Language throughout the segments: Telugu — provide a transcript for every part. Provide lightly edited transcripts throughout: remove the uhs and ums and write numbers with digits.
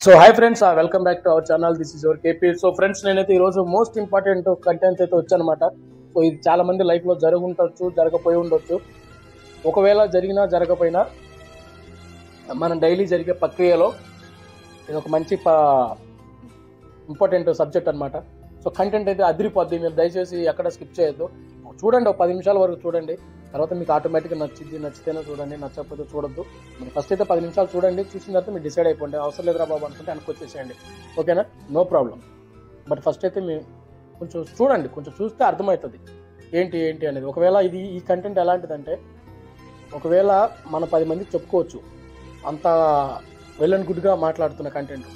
So hi friends, welcome back to our channel. This is your KP. So friends, నేనైతే ఈరోజు మోస్ట్ ఇంపార్టెంట్ కంటెంట్ అయితే వచ్చానమాట. సో ఇది చాలా మంది లైఫ్లో జరుగుండొచ్చు, జరగపోయి ఉండొచ్చు. ఒకవేళ జరిగినా జరగపోయినా మనం డైలీ జరిగే ప్రక్రియలో ఇది ఒక మంచి ఇంపార్టెంట్ సబ్జెక్ట్ అనమాట. సో కంటెంట్ అయితే అదిరిపోద్ది. మీరు దయచేసి ఎక్కడ స్కిప్ చేయొద్దు. చూడండి, ఒక 10 నిమిషాల వరకు చూడండి. తర్వాత మీకు ఆటోమేటిక్గా నచ్చితేనే చూడండి, నచ్చకపోతే చూడొద్దు. మీరు ఫస్ట్ అయితే 10 నిమిషాలు చూడండి. చూసిన తర్వాత మీరు డిసైడ్ అయిపోండి. అవసరం లేదురా బాబు అనుకుంటే వెనక్కి వచ్చేసేయండి. ఓకేనా? No problem. బట్ ఫస్ట్ అయితే మీరు కొంచెం చూడండి, కొంచెం చూస్తే అర్థమవుతుంది ఏంటి అనేది. ఒకవేళ ఈ కంటెంట్ ఎలాంటిదంటే, ఒకవేళ మన 10 మందికి చెప్పుకోవచ్చు అంత వెల్ అండ్ గుడ్గా మాట్లాడుతున్న కంటెంట్.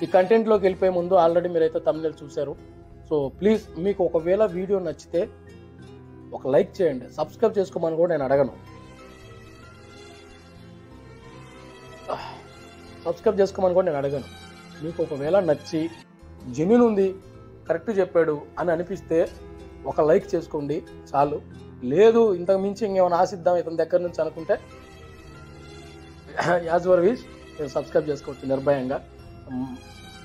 ఈ కంటెంట్లోకి వెళ్ళిపోయే ముందు ఆల్రెడీ మీరైతే తమిళ చూశారు. సో ప్లీజ్, మీకు ఒకవేళ వీడియో నచ్చితే ఒక లైక్ చేయండి. సబ్స్క్రైబ్ చేసుకోమని కూడా నేను అడగను. మీకు ఒకవేళ నచ్చి జెన్యూన్ ఉంది, కరెక్ట్ చెప్పాడు అని అనిపిస్తే ఒక లైక్ చేసుకోండి చాలు. లేదు ఇంతకు మించి ఇంకేమైనా ఆశిద్దాం ఇతని దగ్గర నుంచి అనుకుంటే యాజ్ యువర్ విష్, మీరు సబ్స్క్రైబ్ చేసుకోవచ్చు నిర్భయంగా.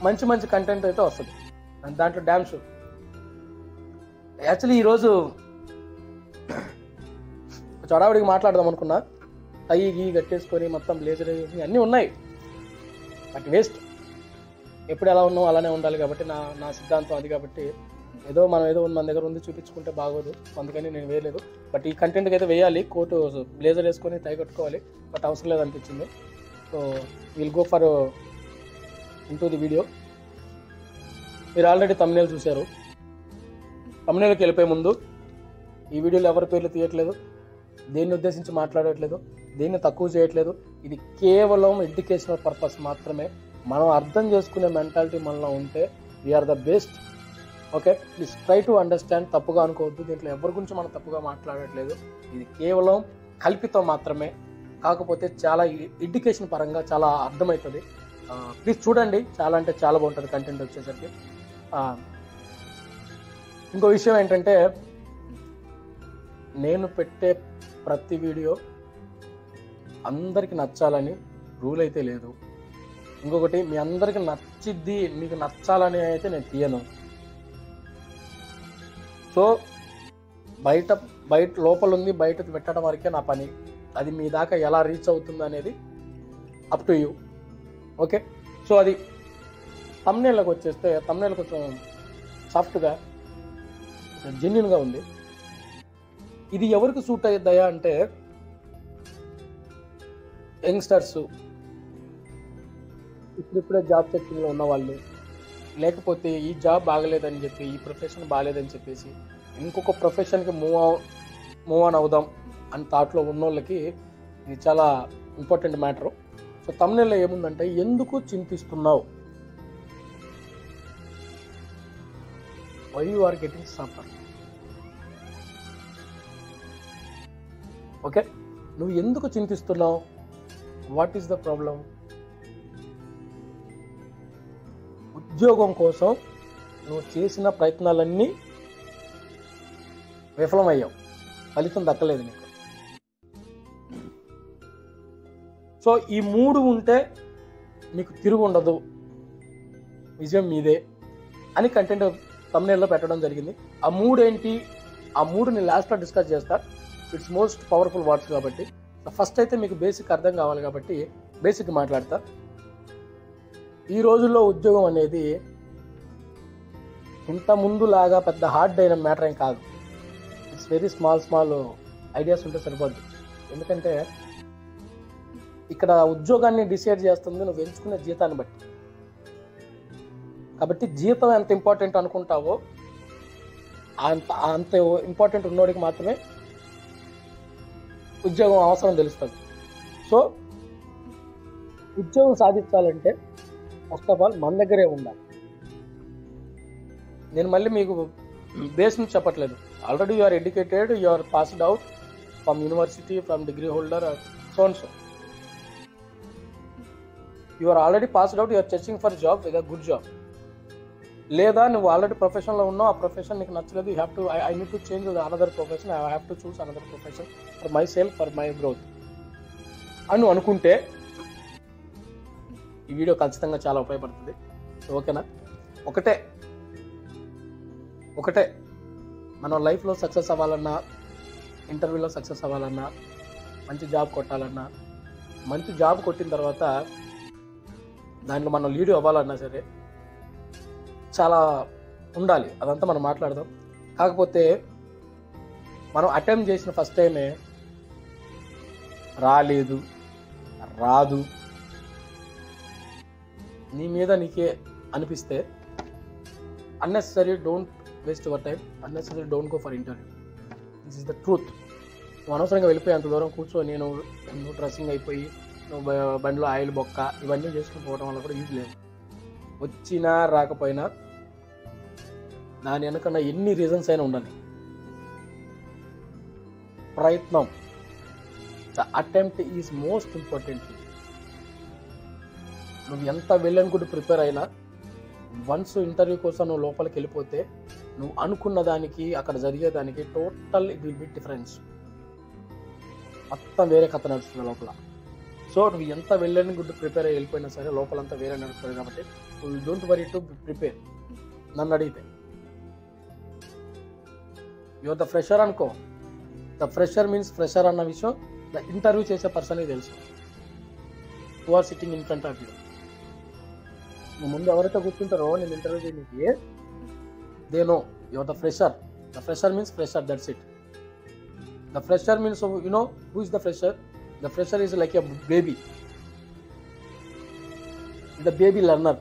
మంచి కంటెంట్ అయితే వస్తుంది దాంట్లో, డ్యామ్ షూర్. యాక్చువల్లీ ఈరోజు చొడావిడికి మాట్లాడదాం అనుకున్నా. టై గీ కట్టేసుకొని మొత్తం బ్లేజర్ అన్నీ ఉన్నాయి, బట్ వేస్ట్. ఎప్పుడు ఎలా ఉన్నాం అలానే ఉండాలి కాబట్టి నా సిద్ధాంతం అది. కాబట్టి మనం ఏదో మన దగ్గర ఉంది చూపించుకుంటే బాగోదు, అందుకని నేను వేయలేదు. బట్ ఈ కంటెంట్కి అయితే వేయాలి. కోటు బ్లేజర్ వేసుకొని టై కట్టుకోవాలి, బట్ అవసరం లేదనిపించింది. So will go for into the video. మీరు ఆల్రెడీ తమ్నెయిల్ చూశారు. తమ్నెయిల్కి వెళ్ళిపోయే ముందు ఈ వీడియోలో ఎవరి పేర్లు తీయట్లేదు, దేన్ని ఉద్దేశించి మాట్లాడట్లేదు, దేన్ని తక్కువ చేయట్లేదు. ఇది కేవలం ఎడ్యుకేషనల్ పర్పస్ మాత్రమే. మనం అర్థం చేసుకునే మెంటాలిటీ మనలో ఉంటే we are the best. Okay, please try to understand. తప్పుగా అనుకోవద్దు. దీంట్లో ఎవరి గురించి మనం తప్పుగా మాట్లాడట్లేదు. ఇది కేవలం కల్పితం మాత్రమే. కాకపోతే చాలా ఎడ్యుకేషన్ పరంగా చాలా అర్థమవుతుంది. ప్లీజ్ చూడండి. చాలా అంటే చాలా బాగుంటుంది కంటెంట్ వచ్చేసరికి. ఇంకో విషయం ఏంటంటే, నేను పెట్టే ప్రతి వీడియో అందరికి నచ్చాలని రూల్ అయితే లేదు. ఇంకొకటి, మీ అందరికి నచ్చిద్ది, మీకు నచ్చాలని అయితే నేను తీయను. సో బయట లోపల ఉంది, బయట పెట్టడం వరకే నా పని. అది మీ దాకా ఎలా రీచ్ అవుతుంది అనేది up to you. Okay, so అది తమ్నెయిల్లోకి వచ్చేస్తే, తమ్నెయిల్ కొంచెం సాఫ్ట్గా జెన్యూన్గా ఉంది. ఇది ఎవరికి సూట్ అయ్యిద్దాయా అంటే, యంగ్స్టర్స్, ఇప్పుడిప్పుడే జాబ్ సెర్చింగ్లో ఉన్నవాళ్ళు, లేకపోతే ఈ జాబ్ బాగలేదని చెప్పి, ఈ ప్రొఫెషన్ బాగలేదని చెప్పేసి ఇంకొక ప్రొఫెషన్కి మూవ్ ఆన్ అవుదాం అని థాట్లో ఉన్నోళ్ళకి ఇది చాలా ఇంపార్టెంట్ మ్యాటరు. సో తమ్నెయిల్లో ఏముందంటే, ఎందుకు చింతిస్తున్నావు, why you are getting suffer. Okay, నువ్వు ఎందుకు చింతిస్తున్నావు, వాట్ ఈస్ ద ప్రాబ్లం. ఉద్యోగం కోసం నువ్వు చేసిన ప్రయత్నాలన్నీ విఫలమయ్యావు, ఫలితం దక్కలేదు నీకు. సో ఈ 3 ఉంటే నీకు తిరుగు ఉండదు, విజయం మీదే అని కంటెంట్ తమ్నెయిల్లో పెట్టడం జరిగింది. ఆ 3 ఏంటి, ఆ 3 నేను లాస్ట్లో డిస్కస్ చేస్తా. ఇట్స్ మోస్ట్ పవర్ఫుల్ వర్డ్స్ కాబట్టి. ఫస్ట్ అయితే మీకు బేసిక్ అర్థం కావాలి కాబట్టి బేసిక్ మాట్లాడతా. ఈ రోజుల్లో ఉద్యోగం అనేది ఇంత ముందులాగా పెద్ద హార్డ్ అయిన మ్యాటర్ ఏం కాదు. ఇట్స్ వెరీ స్మాల్ ఐడియాస్ ఉంటే సరిపోద్ది. ఎందుకంటే ఇక్కడ ఉద్యోగాన్ని డిసైడ్ చేస్తుంది నువ్వు ఎంచుకునే జీతాన్ని బట్టి. కాబట్టి జీతం ఎంత ఇంపార్టెంట్ అనుకుంటావో అంత ఇంపార్టెంట్ ఉన్నోడికి మాత్రమే ఉద్యోగం అవసరం తెలుస్తుంది. సో ఉద్యోగం సాధించాలంటే ఫస్ట్ ఆఫ్ ఆల్ మన దగ్గరే ఉండాలి. నేను మళ్ళీ మీకు బేస్ నుంచి చెప్పట్లేదు. Already you are educated, you are passed out from university, from degree holder, so and so. You are already passed out, you are searching for job, with a good job. లేదా నువ్వు ఆల్రెడీ ప్రొఫెషన్లో ఉన్నావు, ఆ ప్రొఫెషన్ నీకు నచ్చలేదు, you have to I need to change another profession, I have to choose another profession for myself, for my growth అని అనుకుంటే ఈ వీడియో ఖచ్చితంగా చాలా ఉపయోగపడుతుంది. ఓకేనా? ఒకటే మనం లైఫ్లో సక్సెస్ అవ్వాలన్నా, ఇంటర్వ్యూలో సక్సెస్ అవ్వాలన్నా, మంచి జాబ్ కొట్టాలన్నా, మంచి జాబ్ కొట్టిన తర్వాత దాంట్లో మనం లీడ్ అవ్వాలన్నా సరే చాలా ఉండాలి. అదంతా మనం మాట్లాడదాం. కాకపోతే మనం అటెంప్ట్ చేసిన ఫస్ట్ టైమే రాదు నీ మీద నీకే అనిపిస్తే unnecessary don't waste your time, unnecessary don't go for interview. This is the truth. నువ్వు అనవసరంగా వెళ్ళిపోయి అంత దూరం కూర్చొని నువ్వు డ్రెస్సింగ్ అయిపోయి నువ్వు బండిలో ఆయిల్ బొక్క ఇవన్నీ చేసుకుని పోవడం వల్ల కూడా యూజ్ లేదు. వచ్చినా రాకపోయినా దాని వెనకన్నా ఎన్ని రీజన్స్ అయినా ఉండాలి. ప్రయత్నం, the attempt is most important. నువ్వు ఎంత వెళ్ళనుకుంటూ ప్రిపేర్ అయినా వన్స్ ఇంటర్వ్యూ కోసం నువ్వు లోపలికి వెళ్ళిపోతే నువ్వు అనుకున్న దానికి అక్కడ జరిగేదానికి total it will be difference. మొత్తం వేరే కథ నడుస్తుంది లోపల. సో నువ్వు ఎంత వెళ్ళనుకుంటూ ప్రిపేర్ అయ్యి వెళ్ళిపోయినా సరే లోపలంతా వేరే నడుస్తుంది. కాబట్టి నువ్వు డోంట్ వరీ టు ప్రిపేర్. నన్ను అడిగితే యువర్ ద ఫ్రెషర్ అనుకో, ద ఫ్రెషర్ మీన్స్ ఫ్రెషర్ అన్న విషయం ద ఇంటర్వ్యూ చేసే పర్సన్కి తెలుసు. Who are sitting in front of you. నువ్వు ముందు ఎవరైతే కూర్చుంటారో నేను ఇంటర్వ్యూ చేయడానికి they know your the fresher. The fresher means fresher, that's it. The fresher means you know who is the fresher. The fresher is like a baby, the baby learner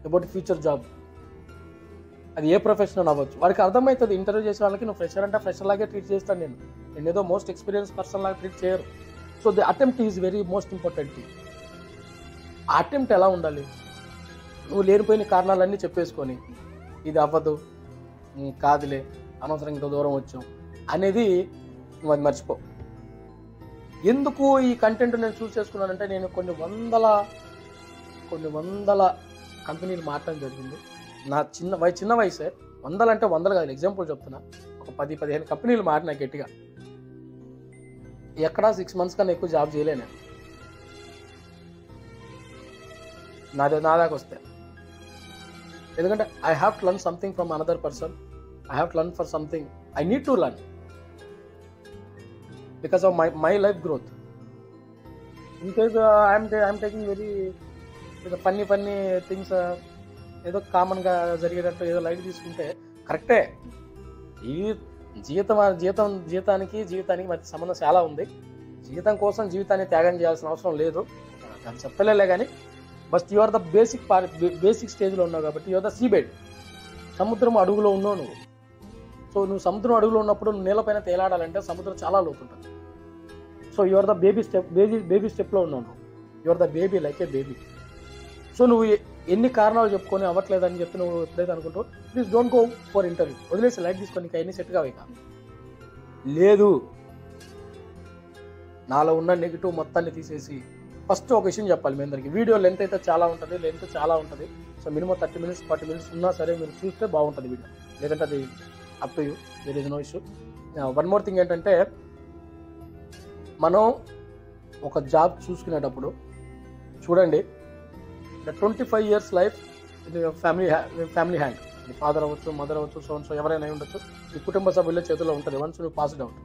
about future job. అది ఏ ప్రొఫెషనల్ అవ్వచ్చు, వాడికి అర్థమవుతుంది. ఇంటర్వ్యూ చేసే వాళ్ళకి నువ్వు ఫ్రెషర్ అంటే ఫ్రెషర్ లాగే ట్రీట్ చేస్తాను నేను ఏదో మోస్ట్ ఎక్స్పీరియన్స్ పర్సన్ లాగా ట్రీట్ చేయరు. So the attempt is very most important thing. ఆ అటెంప్ట్ ఎలా ఉండాలి? నువ్వు లేనిపోయిన కారణాలన్నీ చెప్పేసుకొని ఇది అవ్వదు, కాదులే, అనవసరం ఇంత దూరం వచ్చాం అనేది నువ్వు అది మర్చిపో. ఎందుకు ఈ కంటెంట్ నేను చూస్ చేసుకున్నానంటే నేను కొన్ని వందల కంపెనీలు మాట్లాడడం జరిగింది. నా చిన్న వయసే, వందలంటే వందలు కాదు, ఎగ్జాంపుల్ చెప్తున్నా. ఒక 10-15 కంపెనీలు మారినా గట్టిగా. ఎక్కడా 6 months కన్నా ఎక్కువ జాబ్ చేయలే నేను. నా దాకా వస్తే ఎందుకంటే I have to learn something from another person. I have to learn for something. I need to learn because of my life growth. In case I'm taking very funny things, ఏదో కామన్గా జరిగేటట్టు ఏదో లైట్ తీసుకుంటే కరెక్టే. ఈ జీతానికి మధ్య సంబంధం చాలా ఉంది. జీతం కోసం జీవితాన్ని త్యాగం చేయాల్సిన అవసరం లేదు, అది చెప్పలేలే. కానీ but you are the basic స్టేజ్లో ఉన్నావు కాబట్టి you are the sea bed. సముద్రం అడుగులో ఉన్నావు నువ్వు. సో నువ్వు సముద్రం అడుగులో ఉన్నప్పుడు నువ్వు నీళ్ళపైన తేలాడాలంటే సముద్రం చాలా లోతుంటుంది. So you are the baby స్టెప్లో ఉన్నావు నువ్వు. You are the baby like a baby. So నువ్వు ఎన్ని కారణాలు చెప్పుకొని అవ్వట్లేదని చెప్పి నువ్వు ఎప్పుడైతే అనుకుంటావు, please don't go for interview. వదిలేసి లైట్ తీసుకొని ఇంకా ఎన్ని సెట్ కావు. ఇక లేదు, నాలో ఉన్న నెగిటివ్ మొత్తాన్ని తీసేసి ఫస్ట్ ఒక విషయం చెప్పాలి మీ అందరికీ. వీడియో లెంత్ అయితే చాలా ఉంటుంది. సో మినిమం 30 minutes 40 minutes ఉన్నా సరే మీరు చూస్తే బాగుంటుంది వీడియో. లేదంటే అది up to you, there is no issue. One more thing ఏంటంటే, మనం ఒక జాబ్ చూసుకునేటప్పుడు చూడండి, ద 25 years లైఫ్ ఇది ఫ్యామిలీ హ్యాండ్. నీ ఫాదర్ అవ్వచ్చు, మదర్ అవ్వచ్చు, సో ఎవరైనా ఉండొచ్చు. నీ కుటుంబ సభ్యుల చేతిలో ఉంటుంది. వన్స్ నువ్వు పాస్డ్ అవుట్,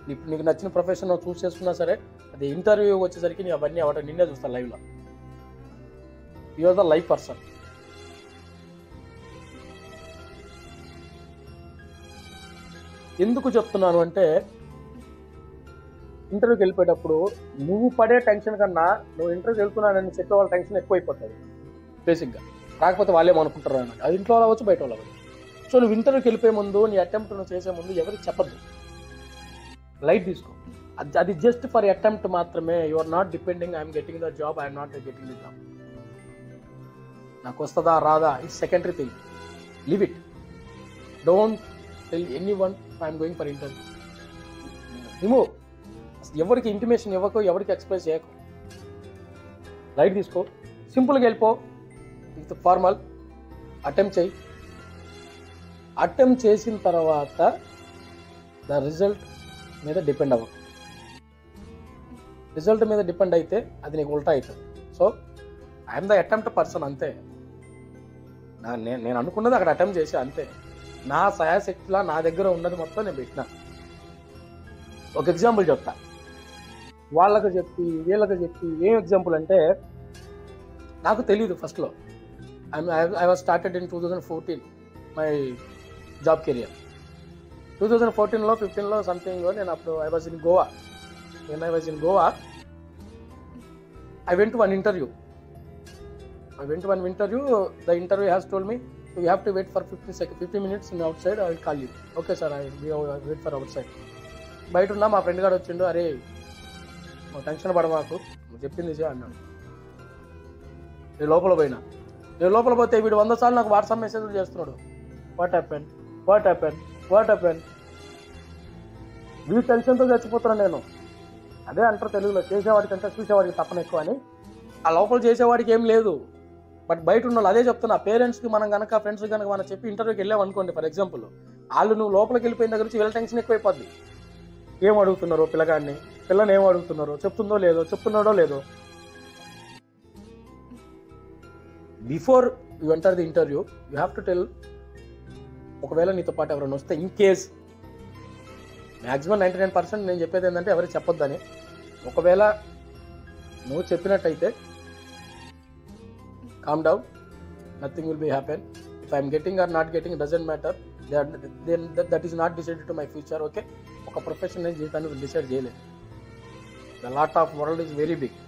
నీకు నచ్చిన ప్రొఫెషన్ చూస్ చేసుకున్నా సరే అది ఇంటర్వ్యూ వచ్చేసరికి నీ అవన్నీ అవ్వటం నిన్నే చూస్తాను లైవ్లో. You are the live person. ఎందుకు చెప్తున్నాను అంటే, ఇంటర్వ్యూకి వెళ్ళిపోయేటప్పుడు నువ్వు పడే టెన్షన్ కన్నా నువ్వు ఇంటర్వ్యూకి వెళ్తున్నానని చెప్పే వాళ్ళ టెన్షన్ ఎక్కువైపోతుంది బేసిక్గా. కాకపోతే వాళ్ళేమో అనుకుంటారు అన్నమాట. అది ఇంట్లో అవ్వచ్చు, బయట వాళ్ళు అవ్వచ్చు. సో నువ్వు ఇంటర్వ్యూకి వెళ్ళిపోయే ముందు, నీ అటెంప్ట్ నువ్వు చేసే ముందు ఎవరికి చెప్పద్దు. లైట్ తీసుకో. అది జస్ట్ ఫర్ అటెంప్ట్ మాత్రమే. You are not depending I'm getting the job, I'm not getting the job. నాకు వస్తుందా రాదా is secondary thing. Leave it. Don't tell anyone I'm going for interview. Remove. ఎవరికి ఇంటిమేషన్ ఇవ్వకు, ఎవరికి ఎక్స్ప్రెస్ చేయకు. లైట్ తీసుకో, సింపుల్గా వెళ్ళిపో. విత్ ఫార్మల్ అటెంప్ట్ చేయి. అటెంప్ట్ చేసిన తర్వాత ద రిజల్ట్ మీద డిపెండ్ అవ్వకు. రిజల్ట్ మీద డిపెండ్ అయితే అది నీకు ఉల్టా అవుతుంది. So I'm the attempt person, అంతే. నేను అనుకున్నది అక్కడ అటెంప్ట్ చేసి అంతే. నా సహాయశక్తిలా నా దగ్గర ఉన్నది మొత్తం నేను పెట్టినా. ఒక ఎగ్జాంపుల్ చెప్తా, వాళ్ళకి చెప్పి వీళ్ళకి చెప్పి. ఏం ఎగ్జాంపుల్ అంటే, నాకు తెలియదు ఫస్ట్లో. I was started in 2014 my job career. 2014లో 15లో సంథింగ్ నేను అప్పుడు I was in Goa. When I was in Goa, I went to one interview. The interview has told me, you have to wait for 50 minutes in outside, I will call you. Okay sir, I will wait for outside. బయట ఉన్నా మా ఫ్రెండ్ గారు వచ్చిండు, అరే టెన్షన్ పడమాకు, నువ్వు చెప్పింది చే అన్నాడు. నేను లోపల పోతే వీడు 100 సార్లు నాకు వాట్సాప్ మెసేజ్లు చేస్తున్నాడు. What happen. వీడు టెన్షన్తో చచ్చిపోతున్నాను నేను. అదే అంటారు తెలుగులో, చేసేవాడికి అంటే చూసేవాడికి తప్పన ఎక్కువ అని. ఆ లోపల చేసేవాడికి ఏం లేదు, బట్ బయట ఉన్న వాళ్ళు అదే చెప్తున్నా. పేరెంట్స్కి మనం కనుక ఫ్రెండ్స్ కనుక మనం చెప్పి ఇంటర్వ్యూకి వెళ్ళాం అనుకోండి, ఫర్ ఎగ్జాంపుల్, వాళ్ళు నువ్వు లోపలికి వెళ్ళిపోయిన దగ్గర నుంచి వీళ్ళ టెన్షన్ ఎక్కువైపోద్ది. ఏం అడుగుతున్నారో పిల్లని ఏం అడుగుతున్నారో, చెప్తున్నాడో లేదో. Before you enter the interview you have to tell. ఒకవేళ నీతో పాటు ఎవరైనా వస్తే, ఇన్ కేస్, మ్యాక్సిమం 99% నేను చెప్పేది ఏంటంటే ఎవరికి చెప్పొద్దని. ఒకవేళ నువ్వు చెప్పినట్టయితే calm down, nothing will be happen. If I'm getting or not getting doesn't matter, that is not decided to my future. Okay, ఒక ప్రొఫెషన్ నేను జీవితాన్ని డిసైడ్ చేయలేదు. The lot of world is very big.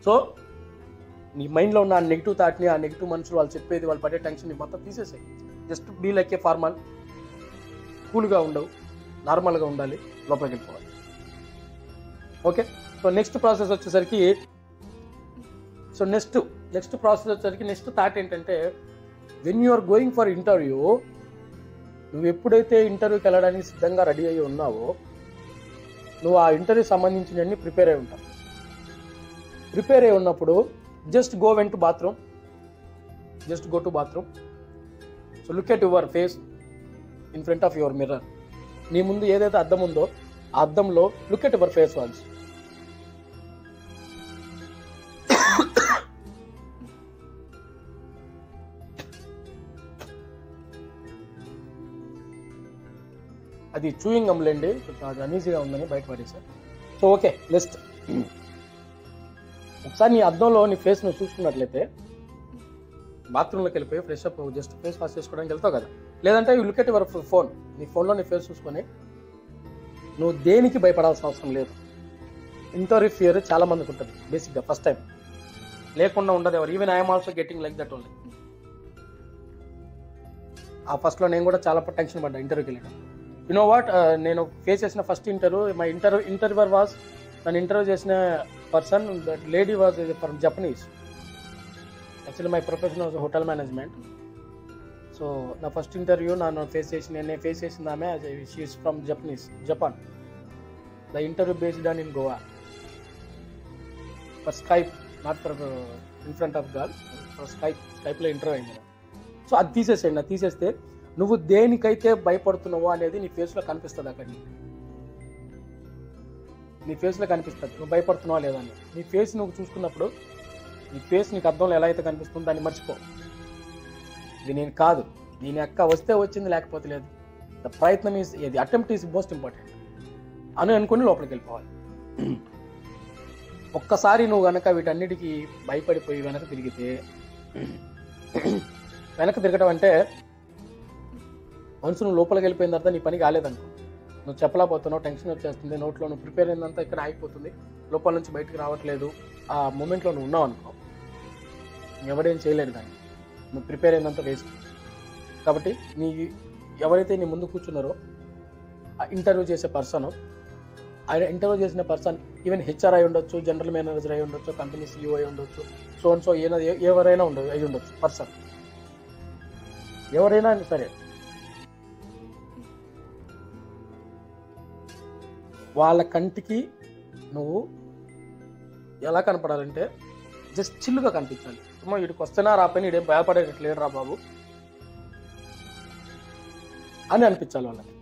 So నీ మైండ్లో ఉన్న ఆ నెగిటివ్ థాట్ని, ఆ నెగిటివ్ మనుషులు వాళ్ళు చెప్పేది, వాళ్ళు పడే టెన్షన్ మొత్తం తీసేసాయి. Just be like a formal, కూల్గా ఉండవు, నార్మల్గా ఉండాలి, లోపలికి వెళ్ళిపోవాలి. ఓకే, సో నెక్స్ట్ ప్రాసెస్ వచ్చేసరికి నెక్స్ట్ థాట్ ఏంటంటే, when you are going for interview, నువ్వు ఎప్పుడైతే ఇంటర్వ్యూకి వెళ్ళడానికి సిద్ధంగా రెడీ అయ్యి ఉన్నావో, నువ్వు ఆ ఇంటర్వ్యూ సంబంధించినవన్నీ ప్రిపేర్ అయి ఉంటావు. ప్రిపేర్ అయి ఉన్నప్పుడు just go to bathroom. So look at your face in front of your mirror. నీ ముందు ఏదైతే అద్దం ఉందో ఆ అద్దంలో look at your face once. అది చూయింగ్ గమ్లేండి, అది అనీజీగా ఉందని బయటపడేసారు. సో ఓకే, నెక్స్ట్ ఒకసారి నీ అద్దంలో నీ ఫేస్ నువ్వు చూసుకున్నట్లయితే, బాత్రూంలోకి వెళ్ళిపోయి fresh up, just face wash చేసుకోవడానికి వెళ్తావు కదా, లేదంటే you look at your phone. నీ ఫోన్లో నీ ఫేస్ చూసుకొని నువ్వు దేనికి భయపడాల్సిన అవసరం లేదు. ఇంటర్వ్యూ ఫియర్ చాలా మందికి ఉంటుంది బేసిక్గా, ఫస్ట్ టైం లేకుండా ఉండదు ఎవరు. Even I'm also getting like that only. ఆ ఫస్ట్లో నేను కూడా చాలా టెన్షన్ పడ్డా ఇంటర్వ్యూకి వెళ్ళడం. యు నో వాట్, నేను ఫేస్ చేసిన first interview, my interviewer was, నన్ను ఇంటర్వ్యూ చేసిన person, that lady was from Japanese. Actually my profession was hotel management. So నా ఫస్ట్ ఇంటర్వ్యూ నేను ఫేస్ చేసింది ఆమె, she is from Japan. The interview based on in Goa for Skype, not for in front of girl, for స్కైప్లో interview అయింది. సో అది తీసేసేయండి. అది తీసేస్తే నువ్వు దేనికైతే భయపడుతున్నావో అనేది నీ ఫేస్లో కనిపిస్తుంది. అక్కడ నీ ఫేస్లో కనిపిస్తుంది నువ్వు భయపడుతున్నావా లేదా అని. నీ ఫేస్ నువ్వు చూసుకున్నప్పుడు, నీ ఫేస్ నీకు అర్థంలో ఎలా అయితే కనిపిస్తుందో దాన్ని మర్చిపో. ఇది నేను కాదు, దీని అక్క వస్తే వచ్చింది, లేకపోతే లేదు. ద ప్రయత్నం is, the attempt is most important అని అనుకుని లోపలికి వెళ్ళిపోవాలి. ఒక్కసారి నువ్వు కనుక వీటన్నిటికీ భయపడిపోయి వెనక తిరగటం అంటే, మనసు నువ్వు లోపలికి వెళ్ళిపోయిన తర్వాత నీ పని కాలేదనుకో, నువ్వు చెప్పలేకపోతున్నావు, టెన్షన్ వచ్చేస్తుంది, నోట్లో నువ్వు ప్రిపేర్ అయిందంతా ఇక్కడ ఆగిపోతుంది, లోపల నుంచి బయటకు రావట్లేదు. ఆ మూమెంట్లో నువ్వు ఉన్నావు అనుకో, ఎవడేం చేయలేడు దాన్ని. నువ్వు ప్రిపేర్ అయిందంతా వేస్ట్. కాబట్టి ఎవరైతే నీ ముందు కూర్చున్నారో ఆ ఇంటర్వ్యూ చేసే పర్సన్, ఆయన ఇంటర్వ్యూ చేసిన పర్సన్ ఈవెన్ హెచ్ఆర్ అయి ఉండొచ్చు, జనరల్ మేనేజర్ అయి ఉండొచ్చు, కంపెనీ CEO అయి ఉండొచ్చు, సో ఎవరైనా అయి ఉండొచ్చు పర్సన్, ఎవరైనా సరే, వాళ్ళ కంటికి నువ్వు ఎలా కనపడాలంటే జస్ట్ చిల్లుగా కనిపించాలి. వీడికి వస్తేనా రాపైన ఇదేం భయపడేటట్లేడు రా బాబు అని అనిపించాలి వాళ్ళకి.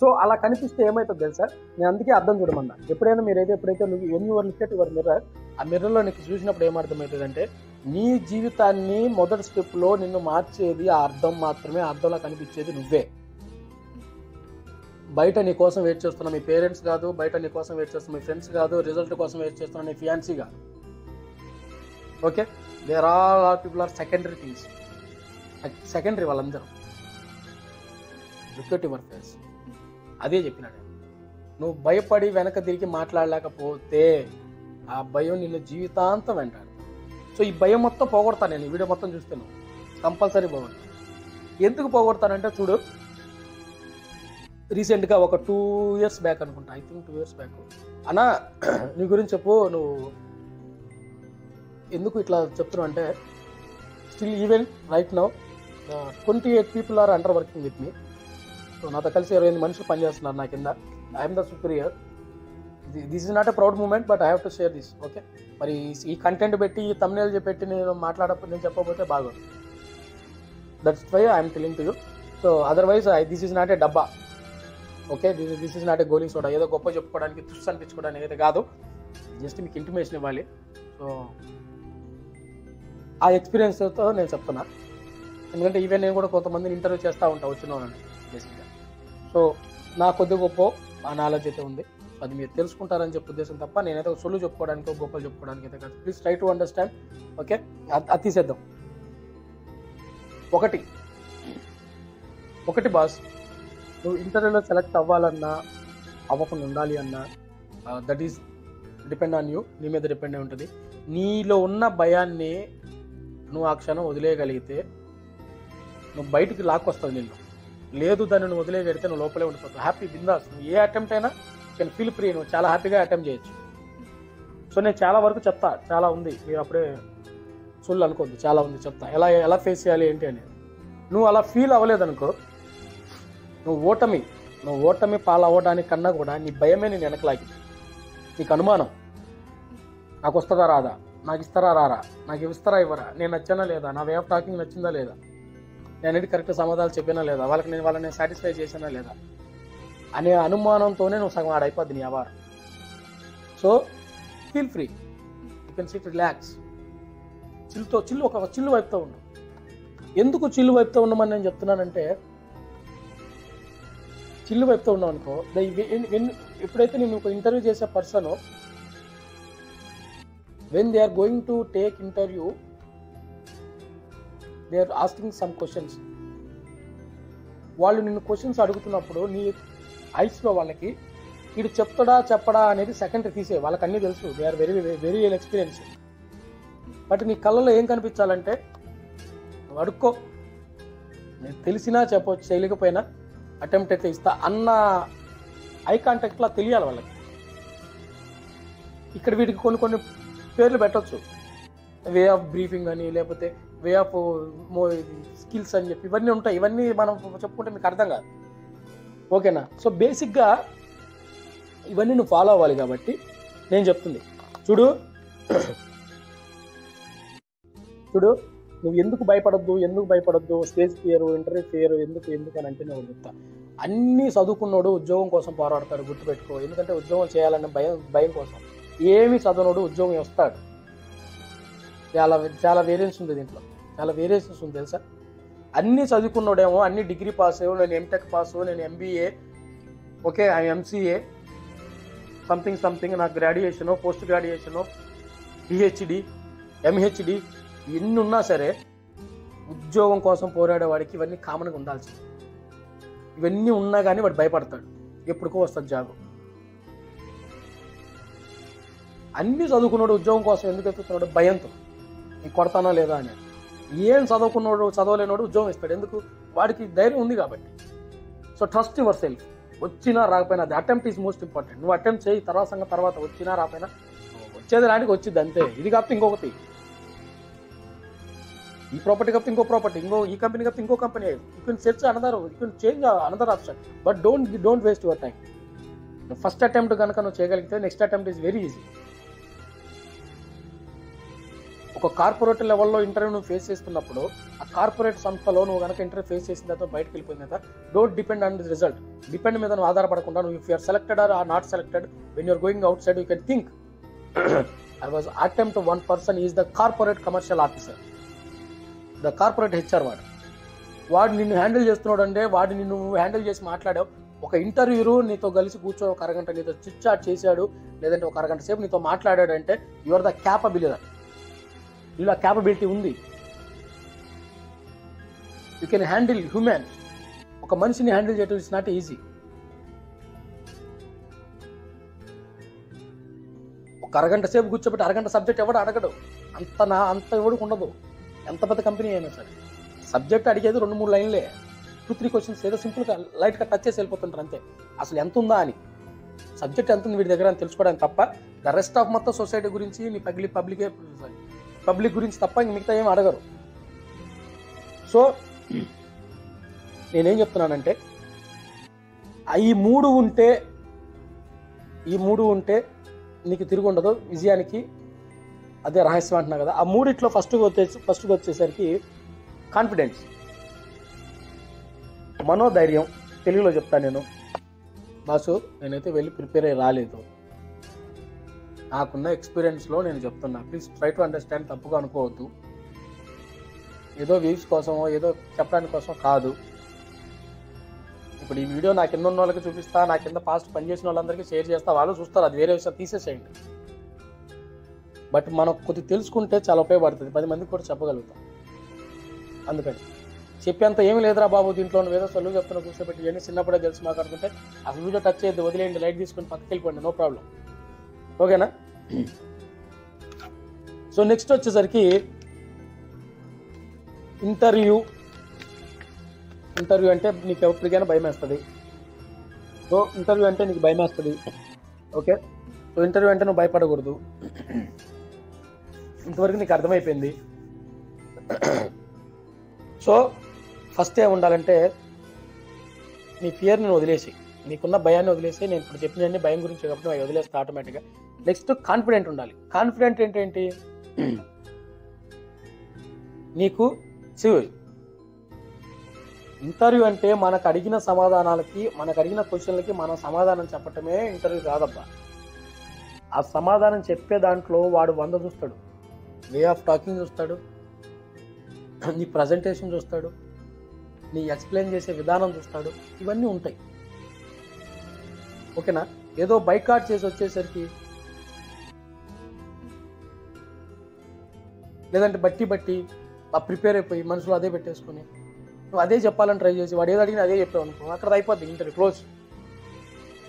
సో అలా కనిపిస్తే ఏమవుతుంది తెలుసా, నేను అందుకే అర్థం చూడమన్నా. ఎప్పుడైతే when your look at your mirror, ఆ మిర్రర్లో నీకు చూసినప్పుడు ఏమర్థమవుతుంది అంటే, నీ జీవితాన్ని మొదటి స్టెప్లో నిన్ను మార్చేది ఆ అర్థం మాత్రమే. ఆ అర్థంలో కనిపించేది నువ్వే. బయట నీ కోసం వెయిట్ చేస్తున్నా మీ పేరెంట్స్ కాదు, బయట నీ కోసం వెయిట్ చేస్తున్నా మీ ఫ్రెండ్స్ కాదు, రిజల్ట్ కోసం వెయిట్ చేస్తున్నా నీ ఫియాన్సీ కాదు. Okay, there all people are secondary things. Secondary వాళ్ళందరూ. Look at your face. అదే చెప్పినాడు. నువ్వు భయపడి వెనక తిరిగి మాట్లాడలేకపోతే ఆ భయం నిన్ను జీవితాంతం వెంటాడు. సో ఈ భయం మొత్తం పోగొడతాను నేను. ఈ వీడియో మొత్తం చూస్తాను, కంపల్సరీ పోగొడతాను. ఎందుకు పోగొడతానంటే చూడు, రీసెంట్గా ఒక 2 years బ్యాక్ అనుకుంటా, ఐ థింక్ 2 years బ్యాక్, అన్నా నీ గురించి చెప్పు, నువ్వు ఎందుకు ఇట్లా చెప్తున్నావు అంటే, still even right now 28 people are under working with me. So నాతో కలిసి 28 మనుషులు పనిచేస్తున్నారు నా కింద. I'm the superior. This is not a proud moment, but I have to share this. Okay, మరి ఈ కంటెంట్ పెట్టి ఈ thumbnail పెట్టి నేను చెప్పకపోతే బాగోదు. That's why I'm telling to you. So otherwise this is not a డబ్బా. Okay, this is not a గోలింగ్ సోడా. ఏదో గొప్ప చెప్పుకోవడానికి, తుస్సు అనిపించుకోవడానికి అయితే కాదు. జస్ట్ మీకు ఇంటిమేషన్ ఇవ్వాలి. సో ఆ ఎక్స్పీరియన్స్తో నేను చెప్తున్నా. ఎందుకంటే ఈవెన్ నేను కూడా కొంతమందిని ఇంటర్వ్యూ చేస్తూ ఉంటా వచ్చిన వాళ్ళని బేసిక్గా. సో నా కొద్ది గొప్ప ఆ నాలెడ్జ్ అయితే ఉంది. అది మీరు తెలుసుకుంటారని చెప్పే ఉద్దేశం తప్ప నేనైతే సొల్లు చెప్పుకోవడానికి, గొప్పలు చెప్పుకోవడానికి అయితే కాదు. Please try to understand. Okay, అది తీసేద్దాం. ఒకటి బాస్, నువ్వు ఇంటర్వ్యూలో సెలెక్ట్ అవ్వాలన్నా అవ్వకుండా ఉండాలి అన్నా that is depend on you. నీ మీద డిపెండ్ అయి ఉంటుంది. నీలో ఉన్న భయాన్ని నువ్వు ఆ క్షణం వదిలేయగలిగితే నువ్వు బయటికి లాక్కొస్తావు నిన్ను. లేదు, దాన్ని నువ్వు వదిలేయగలిగితే నువ్వు లోపలే ఉండిపోతావు. హ్యాపీ బిందాస్. నువ్వు ఏ అటెంప్ట్ అయినా కెన్ ఫీల్ ఫ్రీ. నువ్వు చాలా హ్యాపీగా అటెంప్ట్ చేయొచ్చు. సో నేను చాలా వరకు చెప్తా, చాలా ఉంది, మీరు అప్పుడే సొల్లు అనుకోద్దు, చాలా ఉంది చెప్తా ఎలా ఫేస్ చేయాలి ఏంటి అనేది. నువ్వు అలా ఫీల్ అవ్వలేదనుకో, నువ్వు ఓటమి పాలవ్వడానికి కన్నా కూడా నీ భయమే నేను వెనకలాగి. నీకు అనుమానం, నాకు వస్తుందా రాదా, నాకు ఇస్తారా రారా, నాకు ఇస్తారా ఇవ్వరా, నేను నచ్చానా లేదా, నా వే ఆఫ్ టాకింగ్ నచ్చిందా లేదా, నేను అనేది కరెక్ట్ సమాధానాలు చెప్పినా లేదా, వాళ్ళని సాటిస్ఫై చేసినా లేదా అనే అనుమానంతోనే నువ్వు సగం ఆడైపోద్ది నీ వ్యవహారం. So feel free, you can SIT relax. చిల్లు వైపుతో ఉండు. ఎందుకు చిల్లు వైపుతో ఉండమని నేను చెప్తున్నానంటే, చిల్లు వైపుతో ఉన్నావు అనుకో, ఎప్పుడైతే నేను ఒక ఇంటర్వ్యూ చేసే person when they are going to take interview, they are asking some questions. వాళ్ళు నిన్ను క్వశ్చన్స్ అడుగుతున్నప్పుడు నీ ఐస్లో వాళ్ళకి వీడు చెప్పడా అనేది సెకండరీ తీసే. వాళ్ళకి అన్నీ తెలుసు, they are very very experience. బట్ నీ కళ్ళలో ఏం కనిపించాలంటే, నువ్వు అడుక్కో, నేను తెలిసినా చెప్పవచ్చు, చేయలేకపోయినా అటెంప్ట్ అయితే ఇస్తా అన్న ఐ కాంటాక్ట్లా తెలియాలి వాళ్ళకి. ఇక్కడ వీటికి కొన్ని పేర్లు పెట్టవచ్చు, వే ఆఫ్ బ్రీఫింగ్ అని, లేకపోతే వే ఆఫ్ స్కిల్స్ అని చెప్పి ఇవన్నీ ఉంటాయి. ఇవన్నీ మనం చెప్పుకుంటే మీకు అర్థం కాదు. ఓకేనా? సో బేసిక్గా ఇవన్నీ నువ్వు ఫాలో అవ్వాలి. కాబట్టి నేను చెప్తుంది చూడు, నువ్వు ఎందుకు భయపడొద్దు, స్టేజ్ ఫియర్, ఇంటర్వ్యూ ఫియర్ ఎందుకు అని అంటే నేను చెప్తా. అన్నీ చదువుకున్నోడు ఉద్యోగం కోసం పోరాడతాడు, గుర్తుపెట్టుకో. ఎందుకంటే ఉద్యోగం చేయాలన్న భయం కోసం. ఏమి చదవనోడు ఉద్యోగం వస్తాడు. చాలా వేరియేషన్స్ ఉంది దీంట్లో, చాలా వేరియేషన్స్ ఉంది తెలుసా. అన్నీ చదువుకున్నాడేమో, అన్ని డిగ్రీ పాస్, నేను ఎంటెక్ పాస్, నేను ఎంబీఏ, ఓకే ఎంసీఏ, సంథింగ్ నాకు గ్రాడ్యుయేషను, పోస్ట్ గ్రాడ్యుయేషను, పిహెచ్డి, ఎంహెచ్డి ఎన్ని ఉన్నా సరే ఉద్యోగం కోసం పోరాడేవాడికి ఇవన్నీ కామన్గా ఉండాల్సింది. ఇవన్నీ ఉన్నా కానీ వాడు భయపడతాడు, ఎప్పుడుకో వస్తుంది జాబ్. అన్నీ చదువుకున్నాడు ఉద్యోగం కోసం ఎందుకు ఎత్తుతున్నాడు? భయంతో, నీకు కొడతానో లేదా అని. ఏం చదవలేనోడు ఉద్యోగం ఇస్తాడు, ఎందుకు? వాడికి ధైర్యం ఉంది కాబట్టి. So trust your self. వచ్చినా రాకపోయినా అది అటెంప్ట్ ఈజ్ మోస్ట్ ఇంపార్టెంట్. నువ్వు అటెంప్ట్ చేయి, తర్వాత వచ్చినా రాకపోయినా వచ్చేది రానికి వచ్చింది అంతే. ఇది కాకపోతే ఇంకొకటి, ఈ ప్రాపర్టీ కాకపోతే ఇంకో ప్రాపర్టీ, ఈ కంపెనీ కాకపోతే ఇంకో company. You can search another, you can change another option, but don't waste your time. First attempt కనుక నువ్వు చేయగలిగితే next attempt is very easy. ఒక కార్పొరేట్ లెవెల్లో ఇంటర్వ్యూ నువ్వు ఫేస్ చేస్తున్నప్పుడు ఆ కార్పొరేట్ సంస్థలో నువ్వు కనుక ఇంటర్వ్యూ ఫేస్ చేసిన తర్వాత బయటకు వెళ్ళిపోయిన తర్వాత don't depend on the result. Depend మీద నువ్వు ఆధారపడకుండా నువ్వు if you are selected or not selected, when you are going outside you can think I was attempt one person is the corporate commercial officer, the corporate HR. వాడు నిన్ను హ్యాండిల్ చేస్తున్నాడు అంటే వాడిని నిన్ను హ్యాండిల్ చేసి మాట్లాడావు. ఒక ఇంటర్వ్యూరు నీతో కలిసి కూర్చొని ఒక అరగంట నీతో చిట్ చాట్ చేశాడు, లేదంటే ఒక అరగంట సేపు నీతో మాట్లాడాడు అంటే యు ఆర్ ద క్యాపబిలిటీ. ఇలా క్యాపబిలిటీ ఉంది. You can handle human. ఒక మనిషిని హ్యాండిల్ చేయడం ఇట్స్ నాట్ ఈజీ. ఒక అరగంట సేపు కూర్చోబెట్టి అరగంట సబ్జెక్ట్ ఎవడు అడగడు, అంత ఎవడికి ఉండదు. ఎంత పెద్ద కంపెనీ అయినా సరే సబ్జెక్ట్ అడిగేది 2-3 లైన్లే, 2-3 క్వశ్చన్స్ ఏదో సింపుల్గా లైట్గా టచ్ చేసి వెళ్ళిపోతుంటారు అంతే. అసలు ఎంత ఉందా అని, సబ్జెక్ట్ ఎంత ఉంది వీడి దగ్గర అని తెలుసుకోవడానికి తప్ప ద రెస్ట్ ఆఫ్ మొత్తం సొసైటీ గురించి నీ పబ్లిక్ గురించి తప్ప ఇంక మిగతా ఏం అడగరు. సో నేనేం చెప్తున్నానంటే ఈ మూడు ఉంటే నీకు తిరిగి ఉండదు విజయానికి. అదే రహస్యం అంటున్నా కదా. ఆ మూడిట్లో ఫస్ట్గా వచ్చేసరికి కాన్ఫిడెన్స్, మనోధైర్యం. తెలుగులో చెప్తాను నేను. బాసు నేనైతే వెళ్ళి ప్రిపేర్ అయ్యి రాలేదు, నాకున్న ఎక్స్పీరియన్స్లో నేను చెప్తున్నా. ప్లీజ్ ట్రై టు అండర్స్టాండ్, తప్పుగా అనుకోవద్దు. ఏదో వ్యూస్ కోసమో ఏదో చెప్పడానికి కోసం కాదు. ఇప్పుడు ఈ వీడియో నా కింద ఉన్న వాళ్ళకి చూపిస్తా, నా కింద పాస్ట్ పనిచేసిన వాళ్ళందరికీ షేర్ చేస్తా, వాళ్ళు చూస్తారు, అది వేరే విషయం, తీసేసేయండి. బట్ మనం కొద్దిగా తెలుసుకుంటే చాలా ఉపయోగపడుతుంది, 10 మందికి కూడా చెప్పగలుగుతాం. అందుకని చెప్పేంత ఏమి లేదురా బాబు దీంట్లో, నువ్వు ఏదో సొల్లు చెప్తున్నా కూర్చోబెట్టి ఇవన్నీ చిన్నప్పుడే తెలిసి మాట్లాడుకుంటే అసలు వీడియో టచ్ చేయొద్దు, వదిలేయండి, లైట్ తీసుకొని పక్కకి వెళ్ళిపోండి, నో ప్రాబ్లం. ఓకేనా? సో నెక్స్ట్ వచ్చేసరికి ఇంటర్వ్యూ అంటే నీకు ఎప్పటికైనా భయం వేస్తుంది. సో ఇంటర్వ్యూ అంటే నీకు భయం వేస్తుంది. ఓకే, సో ఇంటర్వ్యూ అంటే నువ్వు భయపడకూడదు. ఇంతవరకు నీకు అర్థమైపోయింది. సో ఫస్ట్ ఏం ఉండాలంటే నీ ఫియర్ని వదిలేసి, నీకున్న భయాన్ని వదిలేసి, నేను ఇప్పుడు చెప్పినవన్నీ భయం గురించి కాబట్టి అవి వదిలేస్తే ఆటోమేటిక్గా. నెక్స్ట్ కాన్ఫిడెంట్ ఉండాలి. కాన్ఫిడెంట్ ఏంటి? నీకు ఇంటర్వ్యూ అంటే మనకు అడిగిన సమాధానాలకి, మనకు అడిగిన క్వశ్చన్లకి మనం సమాధానం చెప్పటమే ఇంటర్వ్యూ కాదబ్బా. ఆ సమాధానం చెప్పే దాంట్లో వాడు 100 చూస్తాడు, వే ఆఫ్ టాకింగ్ చూస్తాడు, నీ ప్రజెంటేషన్ చూస్తాడు, నీ ఎక్స్ప్లెయిన్ చేసే విధానం చూస్తాడు, ఇవన్నీ ఉంటాయి. ఓకేనా? ఏదో బైకాట్ చేసి వచ్చేసరికి, లేదంటే బట్టి ప్రిపేర్ అయిపోయి మనసులో అదే పెట్టేసుకొని నువ్వు అదే చెప్పాలని ట్రై చేసి వాడు ఏదో అడిగినా అదే చెప్పావు అనుకో, అక్కడ అయిపోద్ది ఇంటర్వ్యూ క్లోజ్.